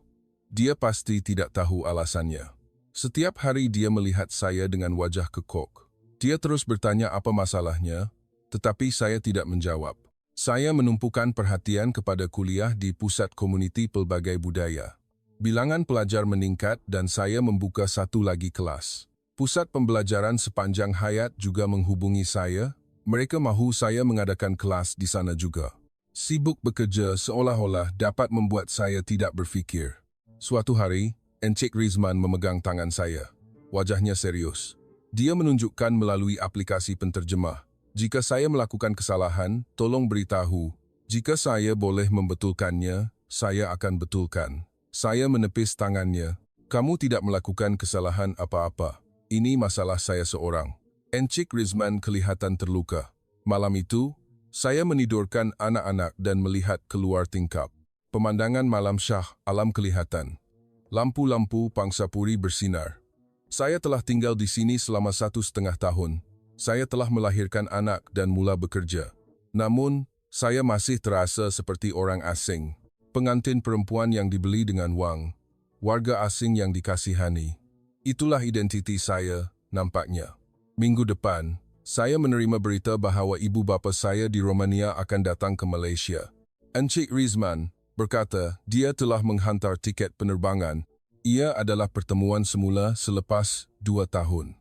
Dia pasti tidak tahu alasannya. Setiap hari dia melihat saya dengan wajah kekok. Dia terus bertanya apa masalahnya, tetapi saya tidak menjawab. Saya menumpukan perhatian kepada kuliah di Pusat Komuniti Pelbagai Budaya. Bilangan pelajar meningkat dan saya membuka satu lagi kelas. Pusat pembelajaran sepanjang hayat juga menghubungi saya. Mereka mahu saya mengadakan kelas di sana juga. Sibuk bekerja seolah-olah dapat membuat saya tidak berfikir. Suatu hari, Encik Rizman memegang tangan saya. Wajahnya serius. Dia menunjukkan melalui aplikasi penterjemah. Jika saya melakukan kesalahan, tolong beritahu. Jika saya boleh membetulkannya, saya akan betulkan. Saya menepis tangannya. Kamu tidak melakukan kesalahan apa-apa. Ini masalah saya seorang. Encik Rizman kelihatan terluka. Malam itu, saya menidurkan anak-anak dan melihat keluar tingkap. Pemandangan malam syah, alam kelihatan. Lampu-lampu Pangsapuri bersinar. Saya telah tinggal di sini selama 1,5 tahun. Saya telah melahirkan anak dan mula bekerja. Namun, saya masih terasa seperti orang asing. Pengantin perempuan yang dibeli dengan wang. Warga asing yang dikasihani. Itulah identiti saya, nampaknya. Minggu depan, saya menerima berita bahawa ibu bapa saya di Romania akan datang ke Malaysia. Encik Rizman berkata dia telah menghantar tiket penerbangan. Ia adalah pertemuan semula selepas 2 tahun.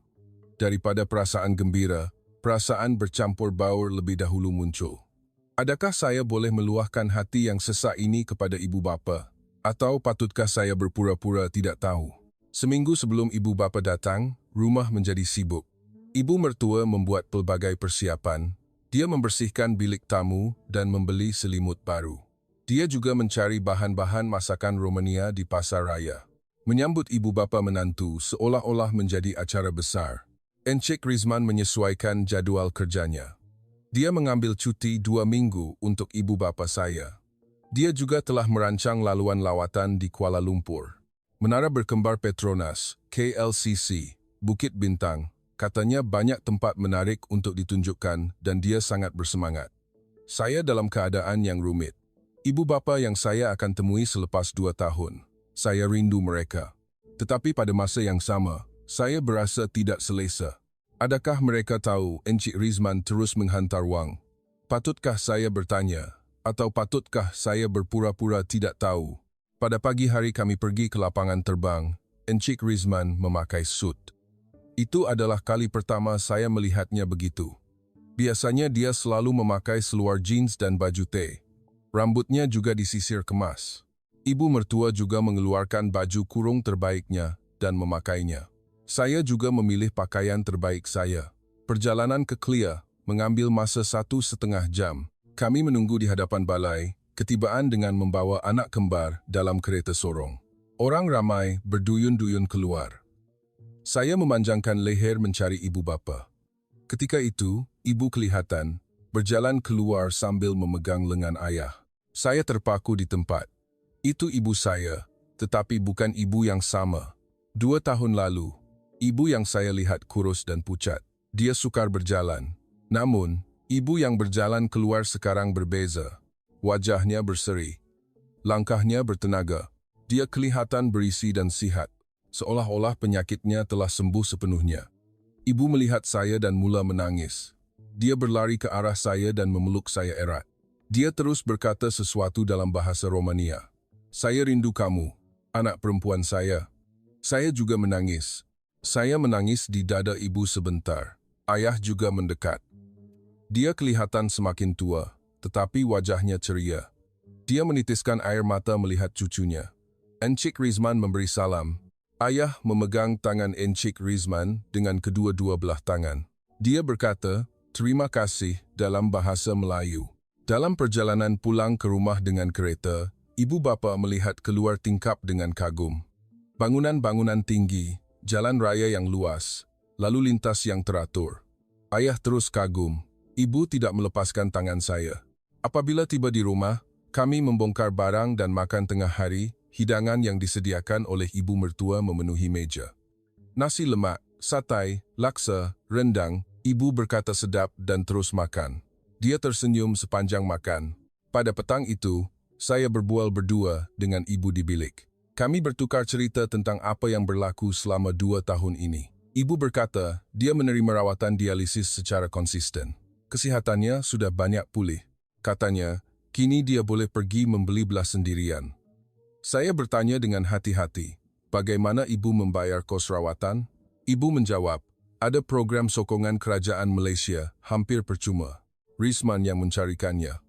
Daripada perasaan gembira, perasaan bercampur baur lebih dahulu muncul. Adakah saya boleh meluahkan hati yang sesak ini kepada ibu bapa? Atau patutkah saya berpura-pura tidak tahu? Seminggu sebelum ibu bapa datang, rumah menjadi sibuk. Ibu mertua membuat pelbagai persiapan. Dia membersihkan bilik tamu dan membeli selimut baru. Dia juga mencari bahan-bahan masakan Romania di pasar raya. Menyambut ibu bapa menantu seolah-olah menjadi acara besar. Encik Rizman menyesuaikan jadual kerjanya. Dia mengambil cuti 2 minggu untuk ibu bapa saya. Dia juga telah merancang laluan lawatan di Kuala Lumpur. Menara berkembar Petronas, KLCC, Bukit Bintang. Katanya banyak tempat menarik untuk ditunjukkan dan dia sangat bersemangat. Saya dalam keadaan yang rumit. Ibu bapa yang saya akan temui selepas 2 tahun. Saya rindu mereka. Tetapi pada masa yang sama, saya berasa tidak selesa. Adakah mereka tahu Encik Rizman terus menghantar wang? Patutkah saya bertanya? Atau patutkah saya berpura-pura tidak tahu? Pada pagi hari kami pergi ke lapangan terbang, Encik Rizman memakai suit. Itu adalah kali pertama saya melihatnya begitu. Biasanya dia selalu memakai seluar jeans dan baju teh. Rambutnya juga disisir kemas. Ibu mertua juga mengeluarkan baju kurung terbaiknya dan memakainya. Saya juga memilih pakaian terbaik saya. Perjalanan ke Clear mengambil masa 1,5 jam. Kami menunggu di hadapan balai, ketibaan dengan membawa anak kembar dalam kereta sorong. Orang ramai berduyun-duyun keluar. Saya memanjangkan leher mencari ibu bapa. Ketika itu, ibu kelihatan berjalan keluar sambil memegang lengan ayah. Saya terpaku di tempat. Itu ibu saya, tetapi bukan ibu yang sama. 2 tahun lalu, ibu yang saya lihat kurus dan pucat. Dia sukar berjalan. Namun, ibu yang berjalan keluar sekarang berbeza. Wajahnya berseri. Langkahnya bertenaga. Dia kelihatan berisi dan sihat. Seolah-olah penyakitnya telah sembuh sepenuhnya. Ibu melihat saya dan mula menangis. Dia berlari ke arah saya dan memeluk saya erat. Dia terus berkata sesuatu dalam bahasa Romania. Saya rindu kamu, anak perempuan saya. Saya juga menangis. Saya menangis di dada ibu sebentar. Ayah juga mendekat. Dia kelihatan semakin tua, tetapi wajahnya ceria. Dia menitiskan air mata melihat cucunya. Encik Rizman memberi salam. Ayah memegang tangan Encik Rizman dengan kedua-dua belah tangan. Dia berkata, terima kasih dalam bahasa Melayu. Dalam perjalanan pulang ke rumah dengan kereta, ibu bapa melihat keluar tingkap dengan kagum. Bangunan-bangunan tinggi, jalan raya yang luas, lalu lintas yang teratur. Ayah terus kagum. Ibu tidak melepaskan tangan saya. Apabila tiba di rumah, kami membongkar barang dan makan tengah hari. Hidangan yang disediakan oleh ibu mertua memenuhi meja. Nasi lemak, satai, laksa, rendang. Ibu berkata sedap dan terus makan. Dia tersenyum sepanjang makan. Pada petang itu, saya berbual berdua dengan ibu di bilik. Kami bertukar cerita tentang apa yang berlaku selama 2 tahun ini. Ibu berkata, dia menerima rawatan dialisis secara konsisten. Kesihatannya sudah banyak pulih. Katanya, kini dia boleh pergi membeli belas sendirian. Saya bertanya dengan hati-hati, bagaimana ibu membayar kos rawatan? Ibu menjawab, ada program sokongan kerajaan Malaysia, hampir percuma. Rizman yang mencarikannya.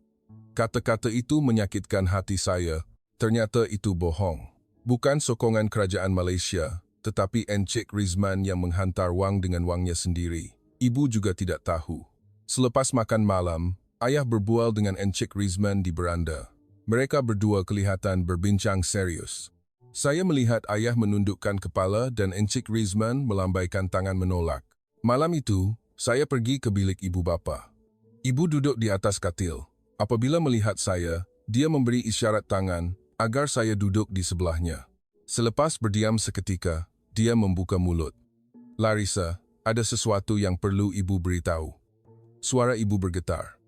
Kata-kata itu menyakitkan hati saya. Ternyata itu bohong. Bukan sokongan kerajaan Malaysia, tetapi Encik Rizman yang menghantar wang dengan wangnya sendiri. Ibu juga tidak tahu. Selepas makan malam, ayah berbual dengan Encik Rizman di beranda. Mereka berdua kelihatan berbincang serius. Saya melihat ayah menundukkan kepala dan Encik Rizman melambaikan tangan menolak. Malam itu, saya pergi ke bilik ibu bapa. Ibu duduk di atas katil. Apabila melihat saya, dia memberi isyarat tangan agar saya duduk di sebelahnya. Selepas berdiam seketika, dia membuka mulut. "Larissa, ada sesuatu yang perlu ibu beritahu." Suara ibu bergetar.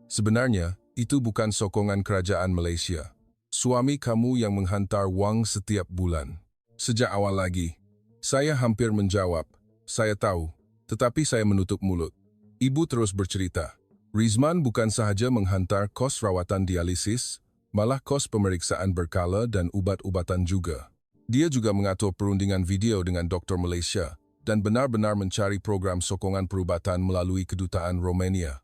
"Sebenarnya, itu bukan sokongan kerajaan Malaysia. Suami kamu yang menghantar wang setiap bulan. Sejak awal lagi." Saya hampir menjawab, "Saya tahu," tetapi saya menutup mulut. Ibu terus bercerita. "Rizman bukan sahaja menghantar kos rawatan dialisis, malah kos pemeriksaan berkala dan ubat-ubatan juga. Dia juga mengatur perundingan video dengan doktor Malaysia dan benar-benar mencari program sokongan perubatan melalui kedutaan Romania.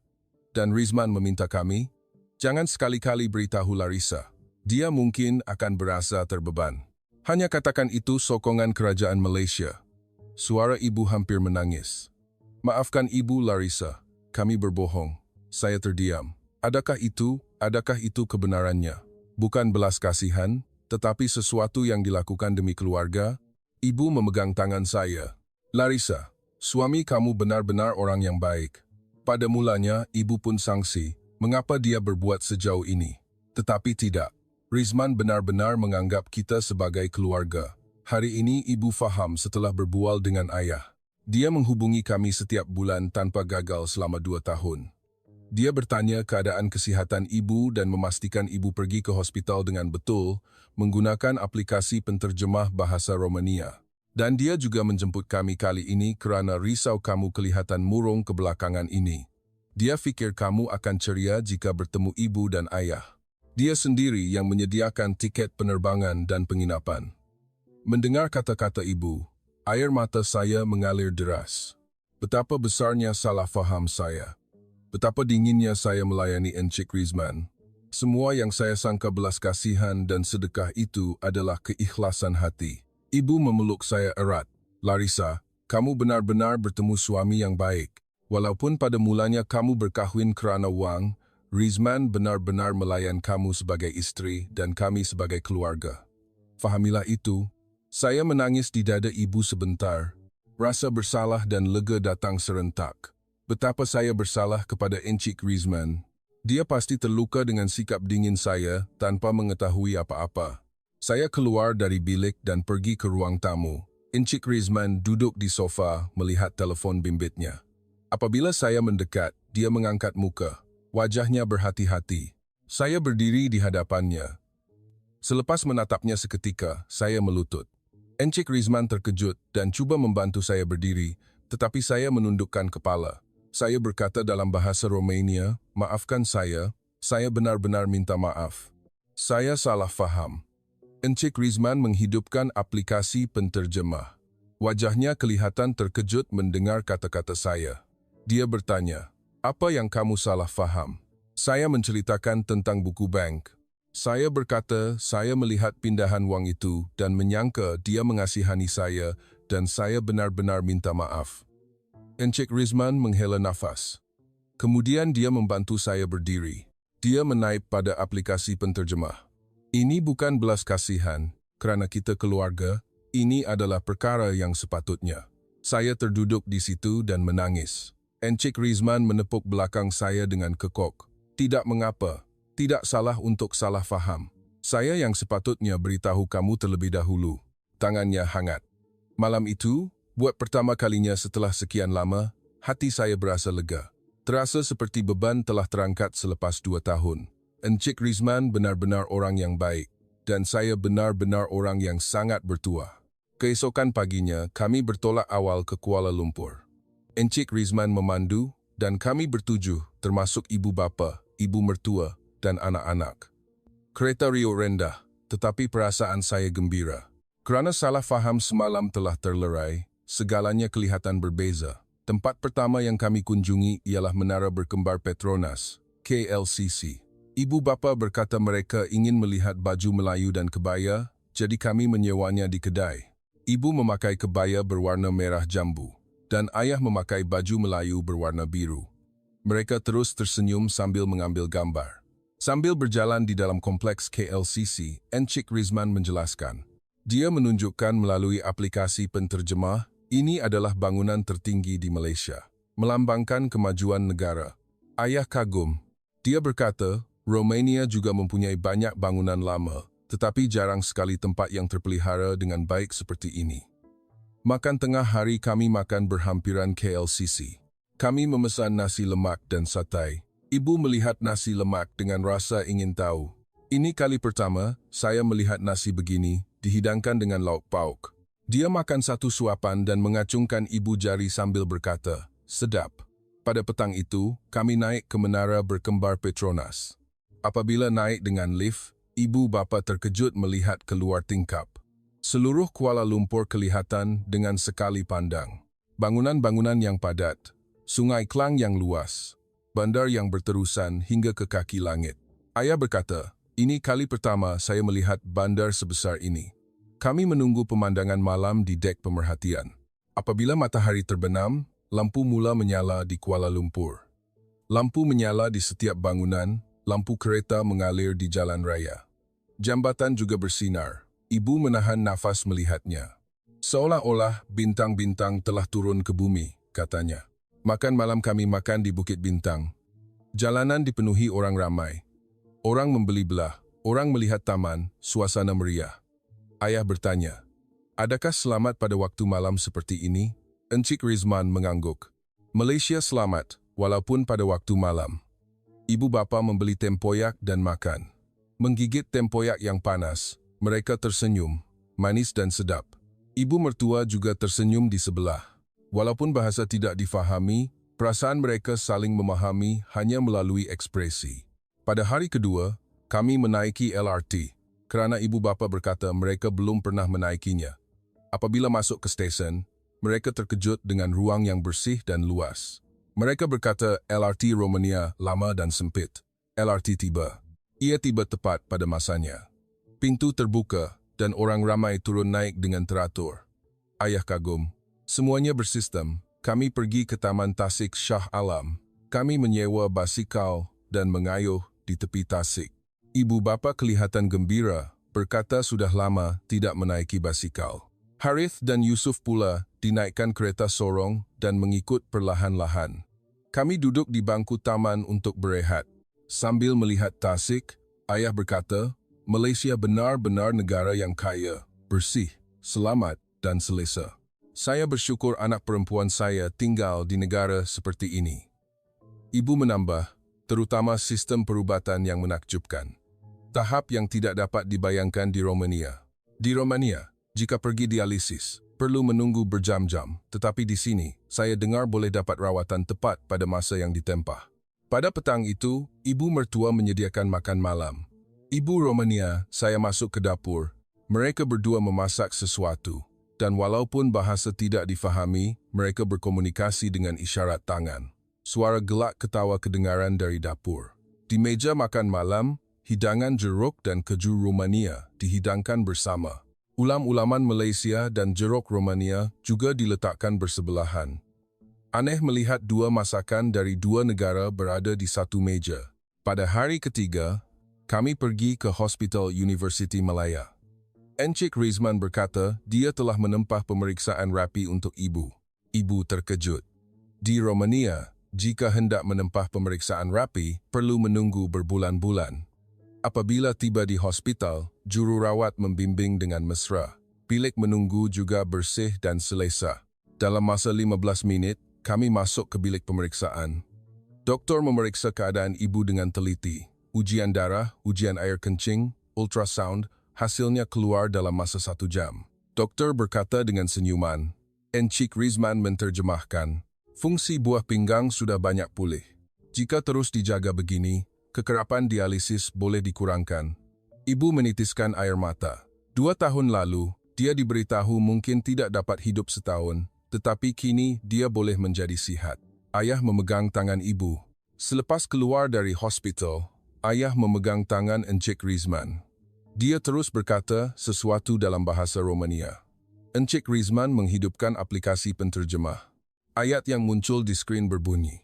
Dan Rizman meminta kami, jangan sekali-kali beritahu Larissa. Dia mungkin akan berasa terbeban. Hanya katakan itu sokongan kerajaan Malaysia." Suara ibu hampir menangis. "Maafkan ibu Larissa, kami berbohong." Saya terdiam. Adakah itu kebenarannya? Bukan belas kasihan, tetapi sesuatu yang dilakukan demi keluarga? Ibu memegang tangan saya. "Larissa, suami kamu benar-benar orang yang baik." Pada mulanya, ibu pun sangsi, mengapa dia berbuat sejauh ini. Tetapi tidak. Rizman benar-benar menganggap kita sebagai keluarga. Hari ini ibu faham setelah berbual dengan ayah. Dia menghubungi kami setiap bulan tanpa gagal selama 2 tahun. Dia bertanya keadaan kesihatan ibu dan memastikan ibu pergi ke hospital dengan betul menggunakan aplikasi penterjemah bahasa Romania. Dan dia juga menjemput kami kali ini kerana risau kamu kelihatan murung kebelakangan ini. Dia fikir kamu akan ceria jika bertemu ibu dan ayah. Dia sendiri yang menyediakan tiket penerbangan dan penginapan. Mendengar kata-kata ibu, air mata saya mengalir deras. Betapa besarnya salah faham saya. Betapa dinginnya saya melayani Encik Rizman. Semua yang saya sangka belas kasihan dan sedekah itu adalah keikhlasan hati. Ibu memeluk saya erat. "Larissa, kamu benar-benar bertemu suami yang baik. Walaupun pada mulanya kamu berkahwin kerana wang, Rizman benar-benar melayan kamu sebagai isteri dan kami sebagai keluarga. Fahamilah itu." Saya menangis di dada ibu sebentar. Rasa bersalah dan lega datang serentak. Betapa saya bersalah kepada Encik Rizman. Dia pasti terluka dengan sikap dingin saya tanpa mengetahui apa-apa. Saya keluar dari bilik dan pergi ke ruang tamu. Encik Rizman duduk di sofa melihat telefon bimbitnya. Apabila saya mendekat, dia mengangkat muka. Wajahnya berhati-hati. Saya berdiri di hadapannya. Selepas menatapnya seketika, saya melutut. Encik Rizman terkejut dan cuba membantu saya berdiri, tetapi saya menundukkan kepala. Saya berkata dalam bahasa Romania, "Maafkan saya benar-benar minta maaf. Saya salah faham." Encik Rizman menghidupkan aplikasi penterjemah. Wajahnya kelihatan terkejut mendengar kata-kata saya. Dia bertanya, "Apa yang kamu salah faham?" Saya menceritakan tentang buku bank. Saya berkata saya melihat pindahan wang itu dan menyangka dia mengasihani saya dan saya benar-benar minta maaf. Encik Rizman menghela nafas. Kemudian dia membantu saya berdiri. Dia menaip pada aplikasi penterjemah. "Ini bukan belas kasihan, kerana kita keluarga, ini adalah perkara yang sepatutnya." Saya terduduk di situ dan menangis. Encik Rizman menepuk belakang saya dengan kekok. "Tidak mengapa, tidak salah untuk salah faham. Saya yang sepatutnya beritahu kamu terlebih dahulu." Tangannya hangat. Malam itu, buat pertama kalinya setelah sekian lama, hati saya berasa lega. Terasa seperti beban telah terangkat selepas 2 tahun. Encik Rizman benar-benar orang yang baik, dan saya benar-benar orang yang sangat bertuah. Keesokan paginya, kami bertolak awal ke Kuala Lumpur. Encik Rizman memandu, dan kami bertujuh, termasuk ibu bapa, ibu mertua, dan anak-anak. Kereta Rio rendah, tetapi perasaan saya gembira. Kerana salah faham semalam telah terlerai, segalanya kelihatan berbeza. Tempat pertama yang kami kunjungi ialah Menara Berkembar Petronas, KLCC. Ibu bapa berkata mereka ingin melihat baju Melayu dan kebaya, jadi kami menyewanya di kedai. Ibu memakai kebaya berwarna merah jambu, dan ayah memakai baju Melayu berwarna biru. Mereka terus tersenyum sambil mengambil gambar. Sambil berjalan di dalam kompleks KLCC, Encik Rizman menjelaskan. Dia menunjukkan melalui aplikasi penterjemah, ini adalah bangunan tertinggi di Malaysia, melambangkan kemajuan negara. Ayah kagum. Dia berkata, Romania juga mempunyai banyak bangunan lama, tetapi jarang sekali tempat yang terpelihara dengan baik seperti ini. Makan tengah hari kami makan berhampiran KLCC. Kami memesan nasi lemak dan satai. Ibu melihat nasi lemak dengan rasa ingin tahu. Ini kali pertama saya melihat nasi begini dihidangkan dengan lauk pauk. Dia makan satu suapan dan mengacungkan ibu jari sambil berkata, "Sedap." Pada petang itu, kami naik ke menara berkembar Petronas. Apabila naik dengan lift, ibu bapa terkejut melihat keluar tingkap. Seluruh Kuala Lumpur kelihatan dengan sekali pandang. Bangunan-bangunan yang padat, sungai Klang yang luas, bandar yang berterusan hingga ke kaki langit. Ayah berkata, "Ini kali pertama saya melihat bandar sebesar ini." Kami menunggu pemandangan malam di dek pemerhatian. Apabila matahari terbenam, lampu mula menyala di Kuala Lumpur. Lampu menyala di setiap bangunan, lampu kereta mengalir di jalan raya. Jambatan juga bersinar. Ibu menahan nafas melihatnya. "Seolah-olah bintang-bintang telah turun ke bumi," katanya. "Makan malam kami makan di Bukit Bintang." Jalanan dipenuhi orang ramai. Orang membeli belah, orang melihat taman, suasana meriah. Ayah bertanya, "Adakah selamat pada waktu malam seperti ini?" Encik Rizman mengangguk. "Malaysia selamat, walaupun pada waktu malam." Ibu bapa membeli tempoyak dan makan. Menggigit tempoyak yang panas, mereka tersenyum, manis dan sedap. Ibu mertua juga tersenyum di sebelah. Walaupun bahasa tidak difahami, perasaan mereka saling memahami hanya melalui ekspresi. Pada hari kedua, kami menaiki LRT, kerana ibu bapa berkata mereka belum pernah menaikinya. Apabila masuk ke stesen, mereka terkejut dengan ruang yang bersih dan luas. Mereka berkata LRT Romania lama dan sempit. LRT tiba. Ia tiba tepat pada masanya. Pintu terbuka dan orang ramai turun naik dengan teratur. Ayah kagum. Semuanya bersistem. Kami pergi ke Taman Tasik Shah Alam. Kami menyewa basikal dan mengayuh di tepi tasik. Ibu bapa kelihatan gembira, berkata sudah lama tidak menaiki basikal. Harith dan Yusuf pula dinaikkan kereta sorong dan mengikut perlahan-lahan. Kami duduk di bangku taman untuk berehat. Sambil melihat Tasik, ayah berkata, "Malaysia benar-benar negara yang kaya, bersih, selamat dan selesa. Saya bersyukur anak perempuan saya tinggal di negara seperti ini." Ibu menambah, terutama sistem perubatan yang menakjubkan. Tahap yang tidak dapat dibayangkan di Romania. Di Romania, jika pergi dialisis, perlu menunggu berjam-jam, tetapi di sini, saya dengar boleh dapat rawatan tepat pada masa yang ditempah. Pada petang itu, ibu mertua menyediakan makan malam. Ibu Romania, saya masuk ke dapur. Mereka berdua memasak sesuatu, dan walaupun bahasa tidak difahami, mereka berkomunikasi dengan isyarat tangan. Suara gelak ketawa kedengaran dari dapur. Di meja makan malam, hidangan jeruk dan keju Romania dihidangkan bersama. Ulam-ulaman Malaysia dan jeruk Romania juga diletakkan bersebelahan. Aneh melihat dua masakan dari dua negara berada di satu meja. Pada hari ketiga, kami pergi ke Hospital University Malaya. Encik Rizman berkata dia telah menempah pemeriksaan rapi untuk ibu. Ibu terkejut. Di Romania, jika hendak menempah pemeriksaan rapi, perlu menunggu berbulan-bulan. Apabila tiba di hospital, jururawat membimbing dengan mesra. Bilik menunggu juga bersih dan selesa. Dalam masa 15 minit, kami masuk ke bilik pemeriksaan. Doktor memeriksa keadaan ibu dengan teliti. Ujian darah, ujian air kencing, ultrasound, hasilnya keluar dalam masa 1 jam. Doktor berkata dengan senyuman. Encik Rizman menterjemahkan, "Fungsi buah pinggang sudah banyak pulih. Jika terus dijaga begini, kekerapan dialisis boleh dikurangkan." Ibu menitiskan air mata. 2 tahun lalu, dia diberitahu mungkin tidak dapat hidup setahun, tetapi kini dia boleh menjadi sihat. Ayah memegang tangan ibu. Selepas keluar dari hospital, ayah memegang tangan Encik Rizman. Dia terus berkata sesuatu dalam bahasa Romania. Encik Rizman menghidupkan aplikasi penterjemah. Ayat yang muncul di skrin berbunyi,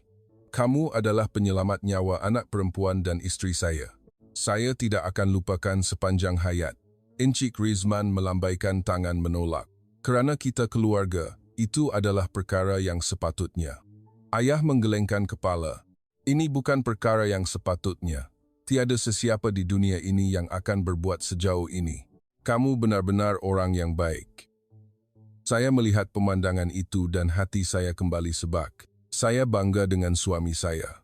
"Kamu adalah penyelamat nyawa anak perempuan dan istri saya. Saya tidak akan lupakan sepanjang hayat." Encik Rizman melambaikan tangan menolak. "Kerana kita keluarga, itu adalah perkara yang sepatutnya." Ayah menggelengkan kepala. "Ini bukan perkara yang sepatutnya. Tiada sesiapa di dunia ini yang akan berbuat sejauh ini. Kamu benar-benar orang yang baik. Saya melihat pemandangan itu dan hati saya kembali sebak. Saya bangga dengan suami saya.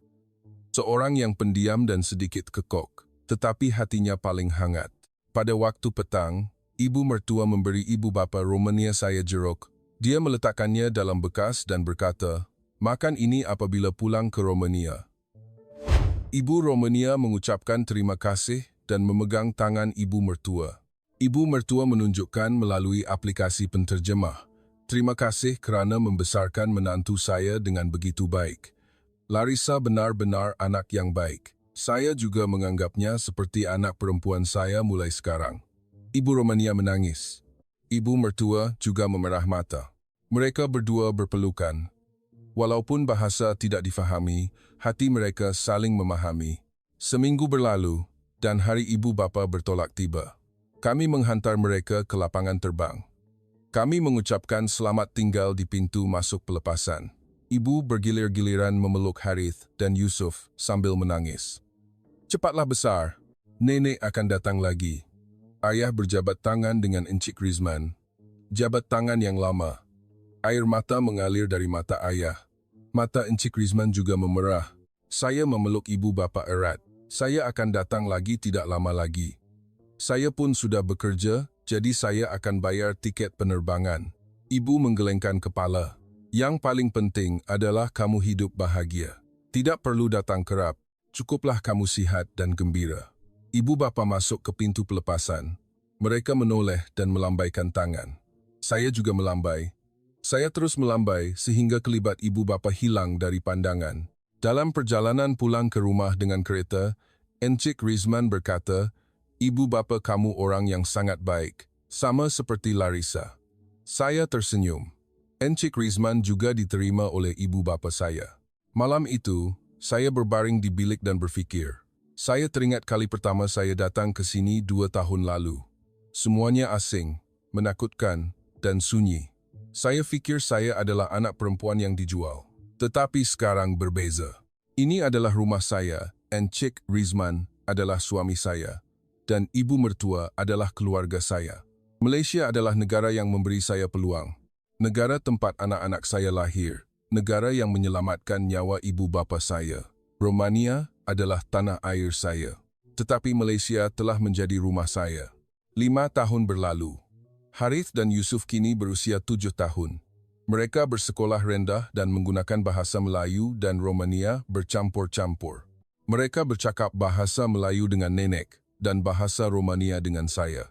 Seorang yang pendiam dan sedikit kekok, tetapi hatinya paling hangat. Pada waktu petang, ibu mertua memberi ibu bapa Romania saya jeruk. Dia meletakkannya dalam bekas dan berkata, "Makan ini apabila pulang ke Romania." Ibu Romania mengucapkan terima kasih dan memegang tangan ibu mertua. Ibu mertua menunjukkan melalui aplikasi penterjemah, "Terima kasih kerana membesarkan menantu saya dengan begitu baik. Larissa benar-benar anak yang baik. Saya juga menganggapnya seperti anak perempuan saya mulai sekarang." Ibu Romania menangis. Ibu mertua juga memerah mata. Mereka berdua berpelukan. Walaupun bahasa tidak difahami, hati mereka saling memahami. Seminggu berlalu, dan hari ibu bapa bertolak tiba. Kami menghantar mereka ke lapangan terbang. Kami mengucapkan selamat tinggal di pintu masuk pelepasan. Ibu bergilir-giliran memeluk Harith dan Yusuf sambil menangis. "Cepatlah besar, nenek akan datang lagi." Ayah berjabat tangan dengan Encik Rizman. Jabat tangan yang lama. Air mata mengalir dari mata ayah. Mata Encik Rizman juga memerah. Saya memeluk ibu bapa erat. Saya akan datang lagi tidak lama lagi. Saya pun sudah bekerja, jadi saya akan bayar tiket penerbangan. Ibu menggelengkan kepala. Yang paling penting adalah kamu hidup bahagia. Tidak perlu datang kerap, cukuplah kamu sihat dan gembira. Ibu bapa masuk ke pintu pelepasan. Mereka menoleh dan melambaikan tangan. Saya juga melambai. Saya terus melambai sehingga kelibat ibu bapa hilang dari pandangan. Dalam perjalanan pulang ke rumah dengan kereta, Encik Rizman berkata, "Ibu bapa kamu orang yang sangat baik, sama seperti Larissa." Saya tersenyum. Encik Rizman juga diterima oleh ibu bapa saya. Malam itu, saya berbaring di bilik dan berfikir. Saya teringat kali pertama saya datang ke sini 2 tahun lalu. Semuanya asing, menakutkan, dan sunyi. Saya fikir saya adalah anak perempuan yang dijual. Tetapi sekarang berbeza. Ini adalah rumah saya, Encik Rizman adalah suami saya, dan ibu mertua adalah keluarga saya. Malaysia adalah negara yang memberi saya peluang. Negara tempat anak-anak saya lahir. Negara yang menyelamatkan nyawa ibu bapa saya. Romania adalah tanah air saya. Tetapi Malaysia telah menjadi rumah saya. 5 tahun berlalu. Harith dan Yusuf kini berusia 7 tahun. Mereka bersekolah rendah dan menggunakan bahasa Melayu dan Romania bercampur-campur. Mereka bercakap bahasa Melayu dengan nenek dan bahasa Romania dengan saya.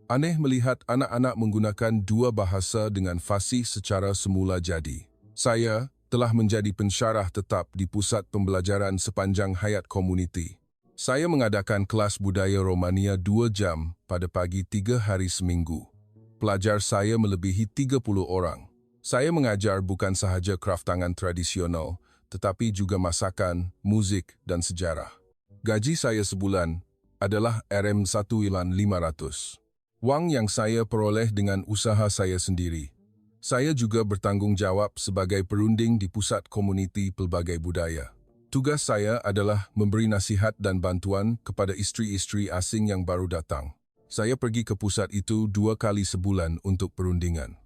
Aneh melihat anak-anak menggunakan 2 bahasa dengan fasih secara semula jadi. Saya telah menjadi pensyarah tetap di pusat pembelajaran sepanjang hayat komuniti. Saya mengadakan kelas budaya Romania 2 jam pada pagi 3 hari seminggu. Pelajar saya melebihi 30 orang. Saya mengajar bukan sahaja kraf tangan tradisional, tetapi juga masakan, musik, dan sejarah. Gaji saya sebulan adalah RM1.500. Wang yang saya peroleh dengan usaha saya sendiri. Saya juga bertanggung jawab sebagai perunding di pusat komuniti pelbagai budaya. Tugas saya adalah memberi nasihat dan bantuan kepada isteri-isteri asing yang baru datang. Saya pergi ke pusat itu 2 kali sebulan untuk perundingan.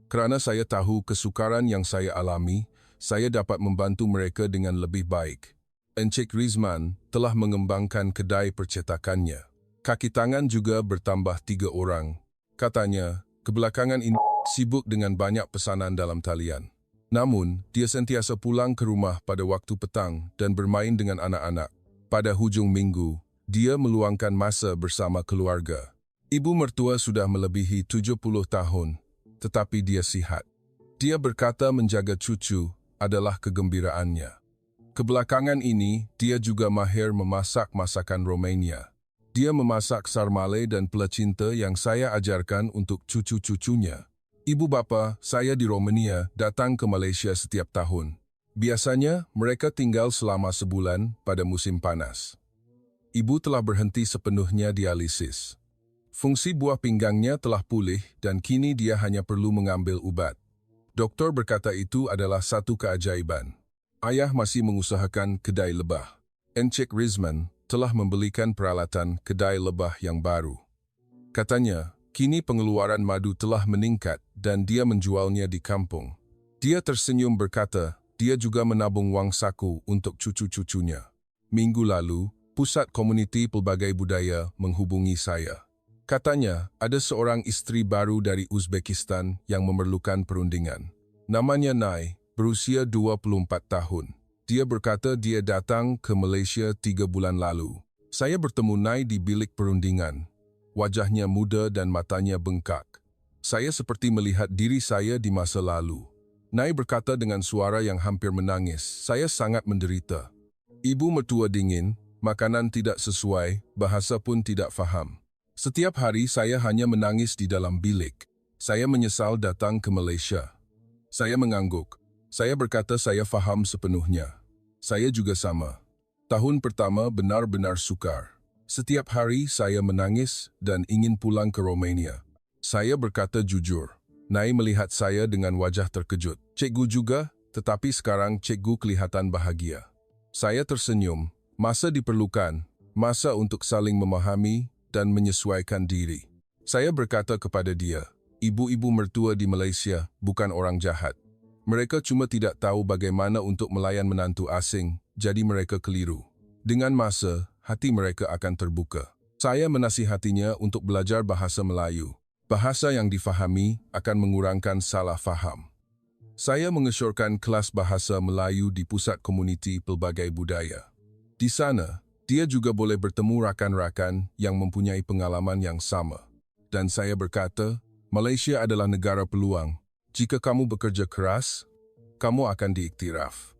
Kerana saya tahu kesukaran yang saya alami, saya dapat membantu mereka dengan lebih baik. Encik Rizman telah mengembangkan kedai percetakannya. Kaki tangan juga bertambah 3 orang. Katanya, kebelakangan ini sibuk dengan banyak pesanan dalam talian. Namun, dia sentiasa pulang ke rumah pada waktu petang dan bermain dengan anak-anak. Pada hujung minggu, dia meluangkan masa bersama keluarga. Ibu mertua sudah melebihi 70 tahun, tetapi dia sihat. Dia berkata menjaga cucu adalah kegembiraannya. Kebelakangan ini, dia juga mahir memasak masakan Romania. Dia memasak sarmale dan pelecinta yang saya ajarkan untuk cucu-cucunya. Ibu bapa saya di Romania datang ke Malaysia setiap tahun. Biasanya, mereka tinggal selama sebulan pada musim panas. Ibu telah berhenti sepenuhnya dialisis. Fungsi buah pinggangnya telah pulih dan kini dia hanya perlu mengambil ubat. Doktor berkata itu adalah satu keajaiban. Ayah masih mengusahakan kedai lebah. Encik Rizman telah membelikan peralatan kedai lebah yang baru. Katanya, kini pengeluaran madu telah meningkat dan dia menjualnya di kampung. Dia tersenyum berkata, dia juga menabung wang saku untuk cucu-cucunya. Minggu lalu, Pusat Komuniti Pelbagai Budaya menghubungi saya. Katanya, ada seorang istri baru dari Uzbekistan yang memerlukan perundingan. Namanya Nai, berusia 24 tahun. Dia berkata dia datang ke Malaysia 3 bulan lalu. Saya bertemu Nai di bilik perundingan. Wajahnya muda dan matanya bengkak. Saya seperti melihat diri saya di masa lalu. Nai berkata dengan suara yang hampir menangis, saya sangat menderita. Ibu mertua dingin, makanan tidak sesuai, bahasa pun tidak faham. Setiap hari saya hanya menangis di dalam bilik. Saya menyesal datang ke Malaysia. Saya mengangguk. Saya berkata saya faham sepenuhnya. Saya juga sama. Tahun pertama benar-benar sukar. Setiap hari saya menangis dan ingin pulang ke Romania. Saya berkata jujur. Nai melihat saya dengan wajah terkejut. Cikgu juga, tetapi sekarang cikgu kelihatan bahagia. Saya tersenyum. Masa diperlukan, masa untuk saling memahami dan menyesuaikan diri. Saya berkata kepada dia, ibu-ibu mertua di Malaysia bukan orang jahat. Mereka cuma tidak tahu bagaimana untuk melayan menantu asing, jadi mereka keliru. Dengan masa, hati mereka akan terbuka. Saya menasihatinya untuk belajar bahasa Melayu. Bahasa yang difahami akan mengurangkan salah faham. Saya mengesyorkan kelas bahasa Melayu di Pusat Komuniti Pelbagai Budaya. Di sana, dia juga boleh bertemu rakan-rakan yang mempunyai pengalaman yang sama. Dan saya berkata, Malaysia adalah negara peluang. Jika kamu bekerja keras, kamu akan diiktiraf.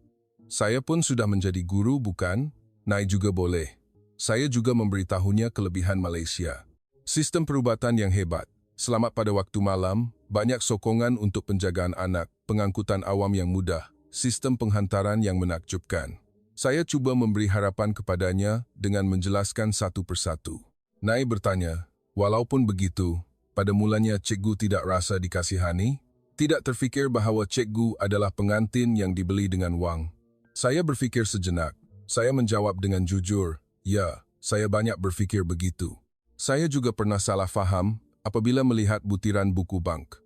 Saya pun sudah menjadi guru, bukan? Nai juga boleh. Saya juga memberitahunya kelebihan Malaysia. Sistem perubatan yang hebat. Selamat pada waktu malam, banyak sokongan untuk penjagaan anak, pengangkutan awam yang mudah, sistem penghantaran yang menakjubkan. Saya cuba memberi harapan kepadanya dengan menjelaskan satu persatu. Nai bertanya, walaupun begitu, pada mulanya cikgu tidak rasa dikasihani? Tidak terfikir bahawa cikgu adalah pengantin yang dibeli dengan wang. Saya berfikir sejenak. Saya menjawab dengan jujur, ya, saya banyak berfikir begitu. Saya juga pernah salah faham apabila melihat butiran buku bank.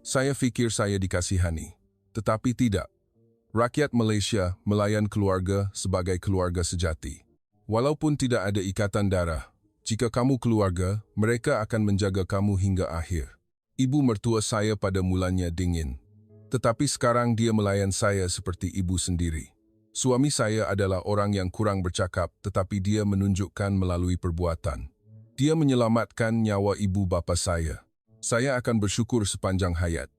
Saya fikir saya dikasihani, tetapi tidak. Rakyat Malaysia melayan keluarga sebagai keluarga sejati. Walaupun tidak ada ikatan darah, jika kamu keluarga, mereka akan menjaga kamu hingga akhir. Ibu mertua saya pada mulanya dingin. Tetapi sekarang dia melayan saya seperti ibu sendiri. Suami saya adalah orang yang kurang bercakap, tetapi dia menunjukkan melalui perbuatan. Dia menyelamatkan nyawa ibu bapa saya. Saya akan bersyukur sepanjang hayat.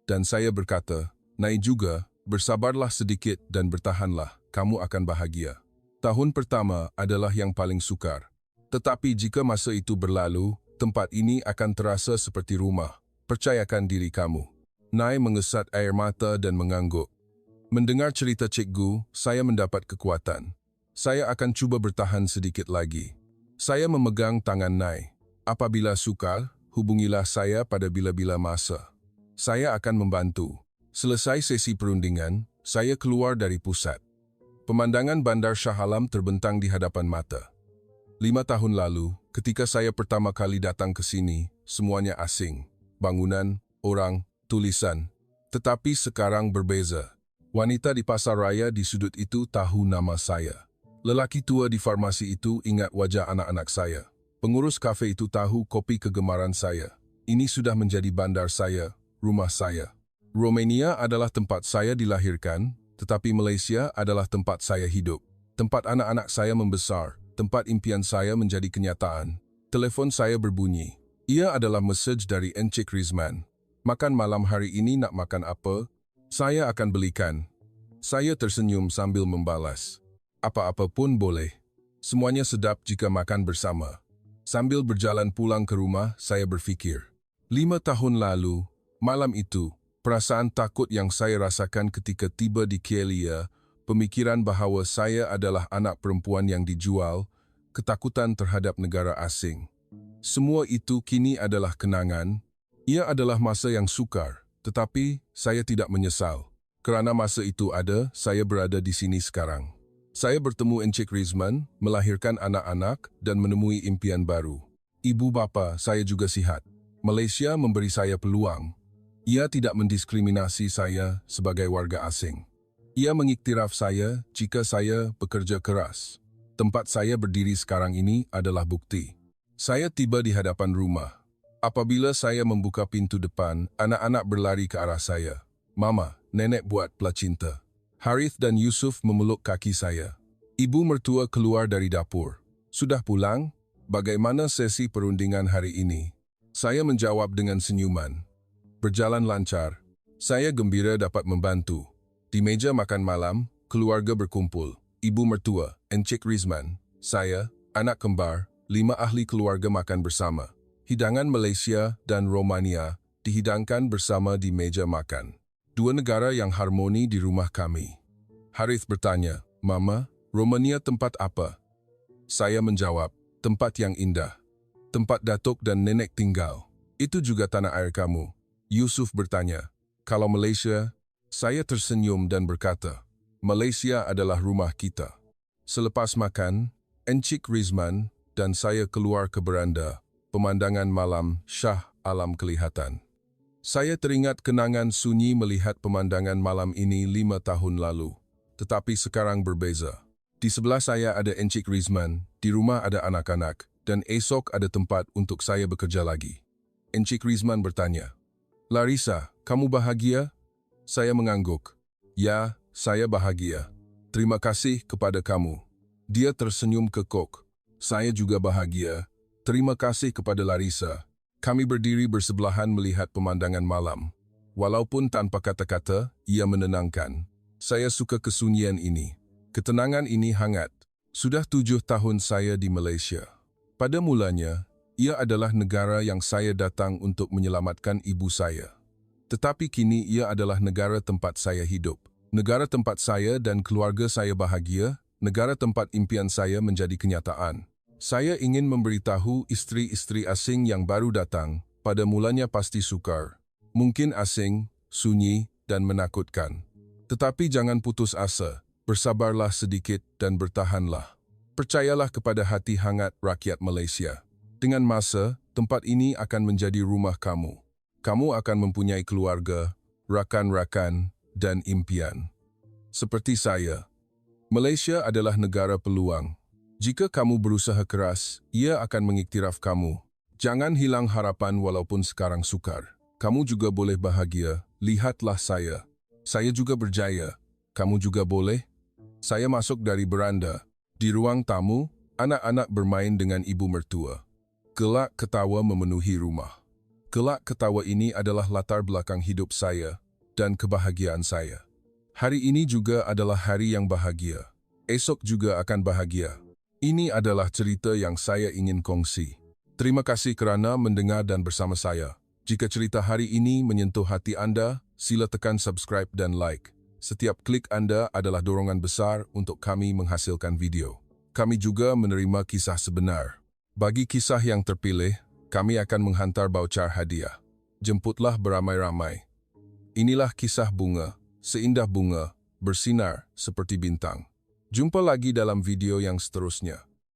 Dan saya berkata, Nai juga, bersabarlah sedikit dan bertahanlah, kamu akan bahagia. Tahun pertama adalah yang paling sukar. Tetapi jika masa itu berlalu, tempat ini akan terasa seperti rumah. Percayakan diri kamu. Nai mengesat air mata dan mengangguk. Mendengar cerita cikgu, saya mendapat kekuatan. Saya akan cuba bertahan sedikit lagi. Saya memegang tangan Nai. Apabila sukar, hubungilah saya pada bila-bila masa. Saya akan membantu. Selesai sesi perundingan, saya keluar dari pusat. Pemandangan Bandar Shah Alam terbentang di hadapan mata. 5 tahun lalu, ketika saya pertama kali datang ke sini, semuanya asing. Bangunan, orang, tulisan. Tetapi sekarang berbeza. Wanita di pasar raya di sudut itu tahu nama saya. Lelaki tua di farmasi itu ingat wajah anak-anak saya. Pengurus kafe itu tahu kopi kegemaran saya. Ini sudah menjadi bandar saya, rumah saya. Romania adalah tempat saya dilahirkan, tetapi Malaysia adalah tempat saya hidup. Tempat anak-anak saya membesar, tempat impian saya menjadi kenyataan. Telepon saya berbunyi. Ia adalah mesej dari Encik Rizman. Makan malam hari ini nak makan apa? Saya akan belikan. Saya tersenyum sambil membalas. Apa-apa pun boleh. Semuanya sedap jika makan bersama. Sambil berjalan pulang ke rumah, saya berfikir. 5 tahun lalu, malam itu, perasaan takut yang saya rasakan ketika tiba di Kelia, pemikiran bahawa saya adalah anak perempuan yang dijual, ketakutan terhadap negara asing. Semua itu kini adalah kenangan. Ia adalah masa yang sukar, tetapi saya tidak menyesal. Kerana masa itu ada, saya berada di sini sekarang. Saya bertemu Encik Rizman, melahirkan anak-anak dan menemui impian baru. Ibu bapa saya juga sihat. Malaysia memberi saya peluang. Ia tidak mendiskriminasi saya sebagai warga asing. Ia mengiktiraf saya jika saya bekerja keras. Tempat saya berdiri sekarang ini adalah bukti. Saya tiba di hadapan rumah. Apabila saya membuka pintu depan, anak-anak berlari ke arah saya. Mama, nenek buat placinta. Harith dan Yusuf memeluk kaki saya. Ibu mertua keluar dari dapur. Sudah pulang? Bagaimana sesi perundingan hari ini? Saya menjawab dengan senyuman. Berjalan lancar. Saya gembira dapat membantu. Di meja makan malam, keluarga berkumpul. Ibu mertua, Encik Rizman, saya, anak kembar, 5 ahli keluarga makan bersama. Hidangan Malaysia dan Romania dihidangkan bersama di meja makan. 2 negara yang harmoni di rumah kami. Harith bertanya, Mama, Romania tempat apa? Saya menjawab, tempat yang indah. Tempat datuk dan nenek tinggal. Itu juga tanah air kamu. Yusuf bertanya, kalau Malaysia? Saya tersenyum dan berkata, Malaysia adalah rumah kita. Selepas makan, Encik Rizman dan saya keluar ke beranda. Pemandangan malam syah alam kelihatan. Saya teringat kenangan sunyi melihat pemandangan malam ini 5 tahun lalu. Tetapi sekarang berbeza. Di sebelah saya ada Encik Rizman, di rumah ada anak-anak, dan esok ada tempat untuk saya bekerja lagi. Encik Rizman bertanya, Larissa, kamu bahagia? Saya mengangguk. Ya, saya bahagia. Terima kasih kepada kamu. Dia tersenyum kekok. Saya juga bahagia. Terima kasih kepada Larissa. Kami berdiri bersebelahan melihat pemandangan malam. Walaupun tanpa kata-kata, ia menenangkan. Saya suka kesunyian ini. Ketenangan ini hangat. Sudah 7 tahun saya di Malaysia. Pada mulanya, ia adalah negara yang saya datang untuk menyelamatkan ibu saya. Tetapi kini ia adalah negara tempat saya hidup. Negara tempat saya dan keluarga saya bahagia, negara tempat impian saya menjadi kenyataan. Saya ingin memberitahu istri-istri asing yang baru datang, pada mulanya pasti sukar. Mungkin asing, sunyi, dan menakutkan. Tetapi jangan putus asa, bersabarlah sedikit dan bertahanlah. Percayalah kepada hati hangat rakyat Malaysia. Dengan masa, tempat ini akan menjadi rumah kamu. Kamu akan mempunyai keluarga, rakan-rakan, dan impian. Seperti saya, Malaysia adalah negara peluang. Jika kamu berusaha keras, ia akan mengiktiraf kamu. Jangan hilang harapan walaupun sekarang sukar. Kamu juga boleh bahagia, lihatlah saya. Saya juga berjaya. Kamu juga boleh? Saya masuk dari beranda. Di ruang tamu, anak-anak bermain dengan ibu mertua. Gelak ketawa memenuhi rumah. Gelak ketawa ini adalah latar belakang hidup saya dan kebahagiaan saya. Hari ini juga adalah hari yang bahagia. Esok juga akan bahagia. Ini adalah cerita yang saya ingin kongsi. Terima kasih kerana mendengar dan bersama saya. Jika cerita hari ini menyentuh hati Anda, sila tekan subscribe dan like. Setiap klik Anda adalah dorongan besar untuk kami menghasilkan video. Kami juga menerima kisah sebenar. Bagi kisah yang terpilih, kami akan menghantar voucher hadiah. Jemputlah beramai-ramai. Inilah kisah bunga, seindah bunga, bersinar seperti bintang. Jumpa lagi dalam video yang seterusnya.